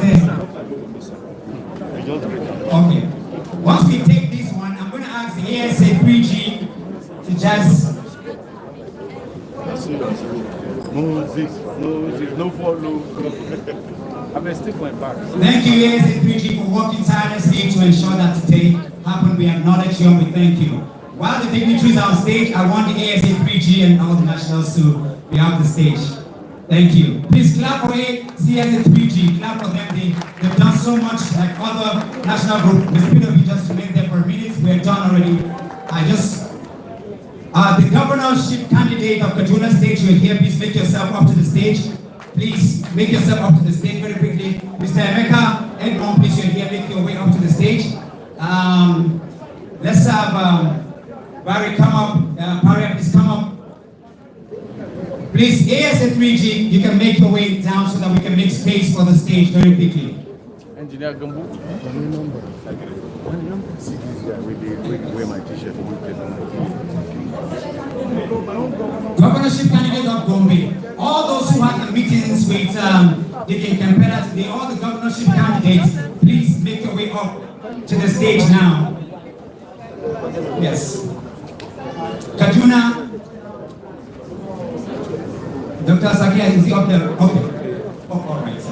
them. Okay. Once we take this one, I'm gonna ask the ASA3G to just no follow. I'm still going back. Thank you, ASA3G, for working tirelessly to ensure that today happened. We acknowledge you and we thank you. While the dignitaries are on stage, I want the ASA3G and all the nationals to be on the stage. Thank you. Please clap for ASA3G. Clap for them. They've done so much like other national groups. Mr. Peter, we just remain there for a minute. We're done already. The governorship candidate of Kaduna State, you're here. Please make yourself up to the stage. Please make yourself up to the stage very quickly. Mr. Emeka, Edmond, please, you're here. Make your way up to the stage. Let's have Barry come up. Barry, please come up. Please, ASA3G, you can make your way down so that we can make space for the stage very quickly. Engineer Gambo. See this guy with wear my t-shirt. Governorship candidate of Gombe. All those who had the meetings with Dick Kempela today, all the governorship candidates, please make your way up to the stage now. Yes. Kaduna. Dr. Sakia, is he up there? Okay. Oh, all right.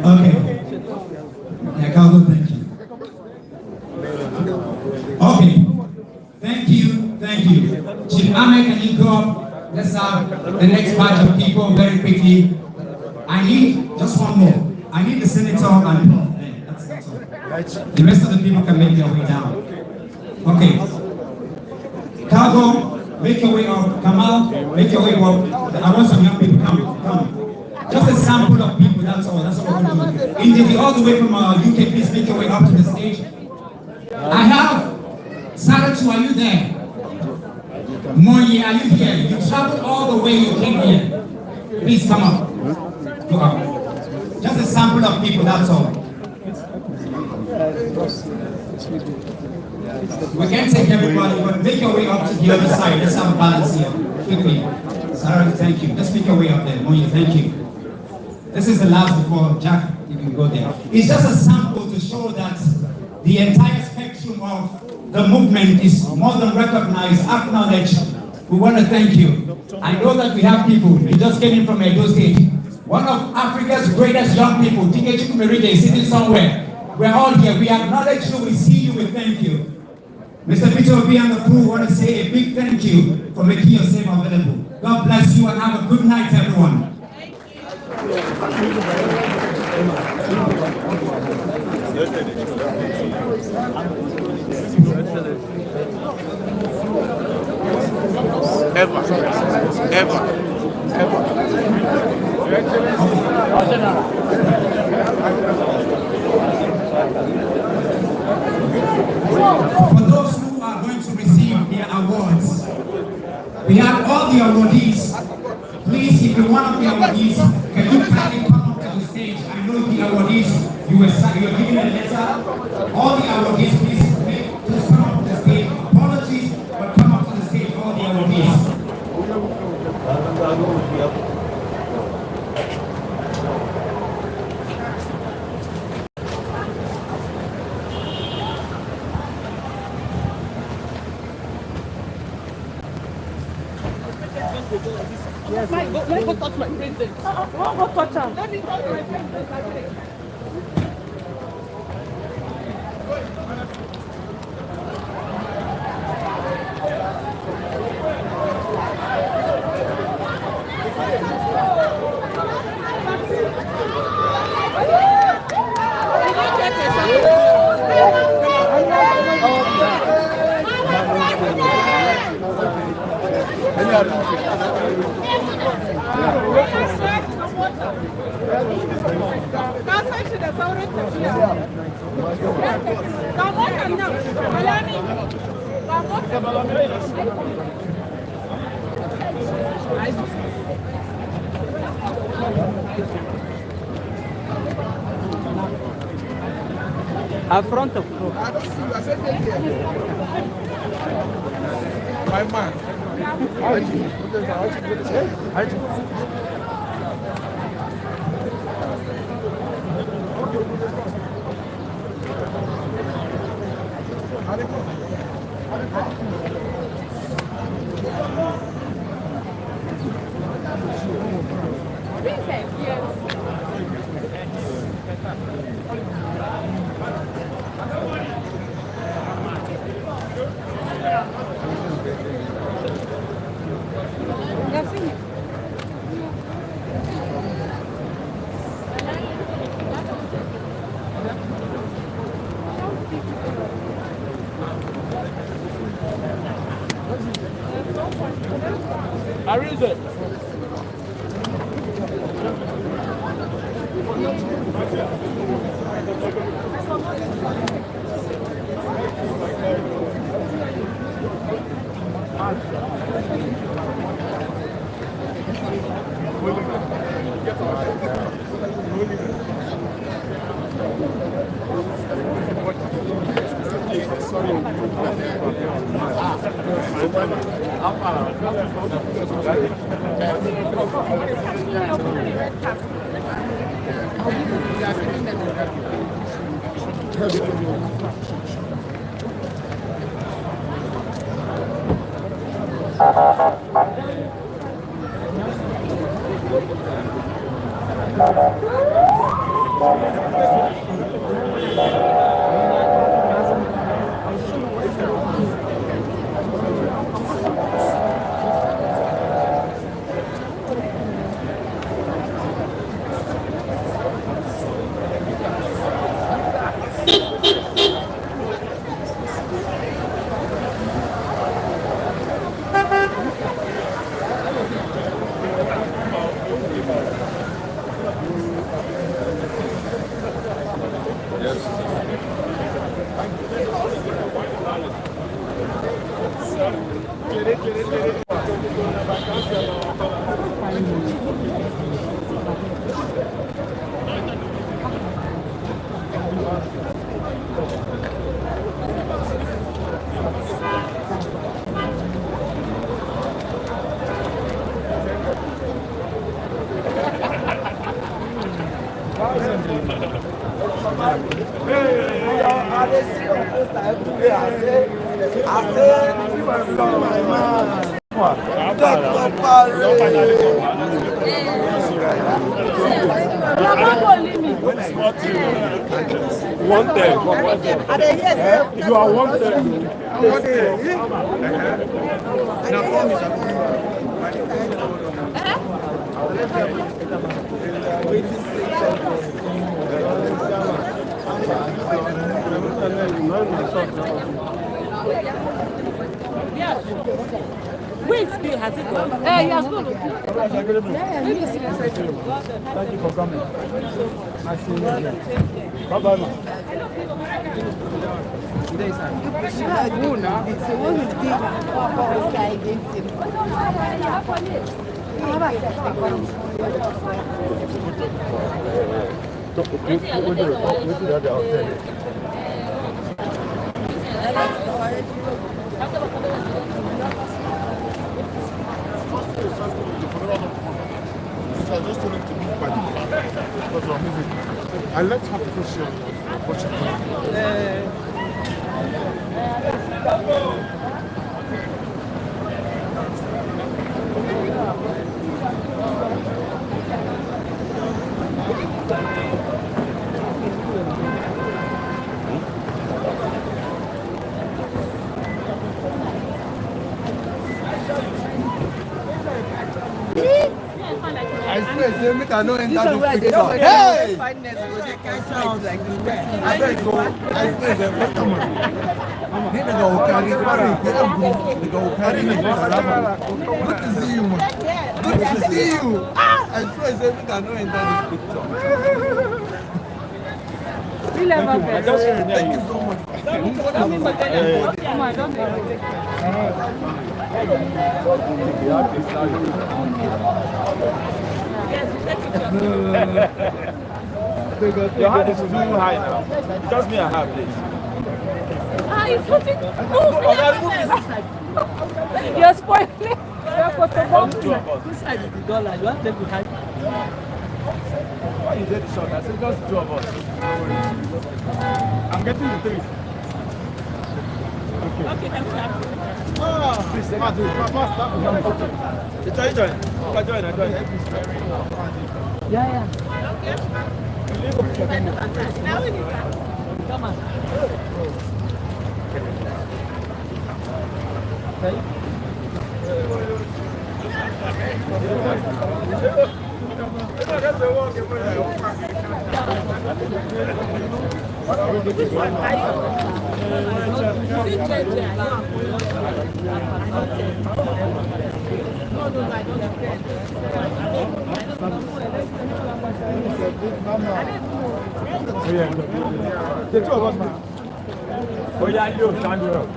Okay. Yeah, Caldo, thank you. Okay. Thank you. Chief Ahmed, can you go up? Let's have the next batch of people very quickly. I need just one more. I need the senator and Prof. That's also. The rest of the people can make their way down. Okay. Cargo, make your way up. Kamal, make your way up. I want some young people. Come. Just a sample of people, that's all. That's all we're going to do. Indidi, all the way from UK, please make your way up to the stage. I have Saratu, are you there? Moyi, are you here? You traveled all the way, you came here. Please come up. Go up. Just a sample of people, that's all. We can't take everybody, but make your way up to the other side. Let's have a balance here. Quickly. Saratu, thank you. Let's make your way up there. Moyi, thank you. This is the last before Jack, you can go there. It's just a sample to show that the entire spectrum of the movement is more than recognized, acknowledged. We want to thank you. I know that we have people, you just came in from Edo State. One of Africa's greatest young people, Dike Chukwumeride, is sitting somewhere. We're all here, we acknowledge you, we see you, we thank you. Mr. Peter Obi and the crew want to say a big thank you for making yourself available. God bless you and have a good night, everyone. Ever. For those who are going to receive their awards, we have all the awardees. Please, if you're one of the awardees, can you kindly come up to the stage? I know the awardees, you were given a letter. All the awardees, please, just come up to the stage. Apologies, but come up to the stage, all the awardees. Yes. Let me go touch my president. Go touch her. Let me touch my president. Affronta. My man. Arize. You are wanted. Wait, has it gone? Hey, he has gone. Thank you for coming. Nice seeing you. Bye-bye, ma. I just told him to move by the plan because we're moving. I left her because she was watching me. I swear, say make I no enter the picture. Hey! I beg you, I swear, say make come on. They go carry, they go carry me. Good to see you, man. Good to see you. I swear, say make I no enter this picture. Thank you so much. Your hand is too high now. Just me, I have this. You're putting. You're spoiling. You're photobombing. This side is the dollar. You want to take the high. Why you did the shot? I said just two of us. I'm getting the three. Okay, thank you. Please, take it. Join. Yeah. Come on. The two of us, man. Oh, yeah, you stand up.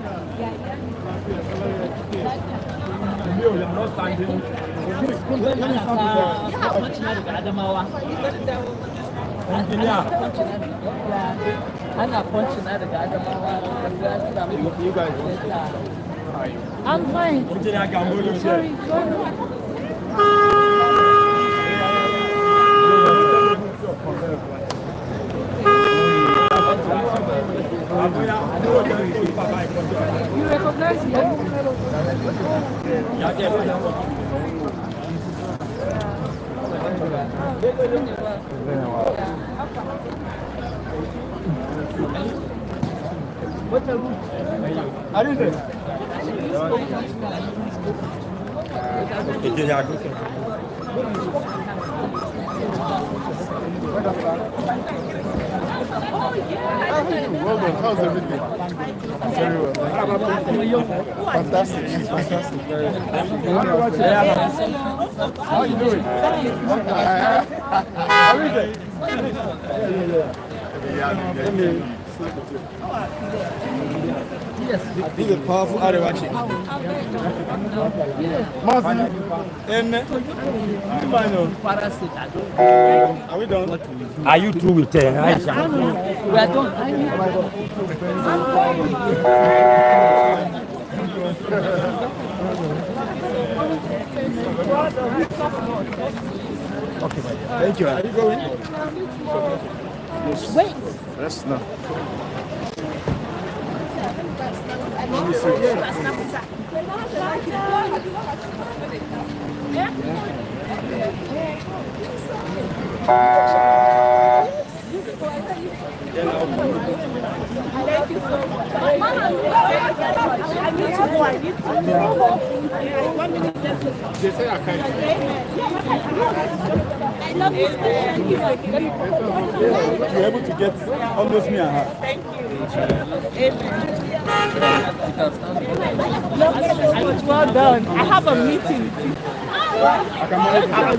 You are not standing. You guys, I'm fine. Sorry. You recognize me? What's the route? Are you there? Oh, yeah. Well done. How's everything? Very well. Fantastic. Fantastic. Very good. How are you doing? How is it? Yes. He's a powerful Arewachi. Martin. Are we done? Are you through with Aisha? We are done. Okay, thank you. Are you going? Yes. Wait. Yes, no. I love you. You're able to get almost me and her. Thank you. Amen. Well done. I have a meeting.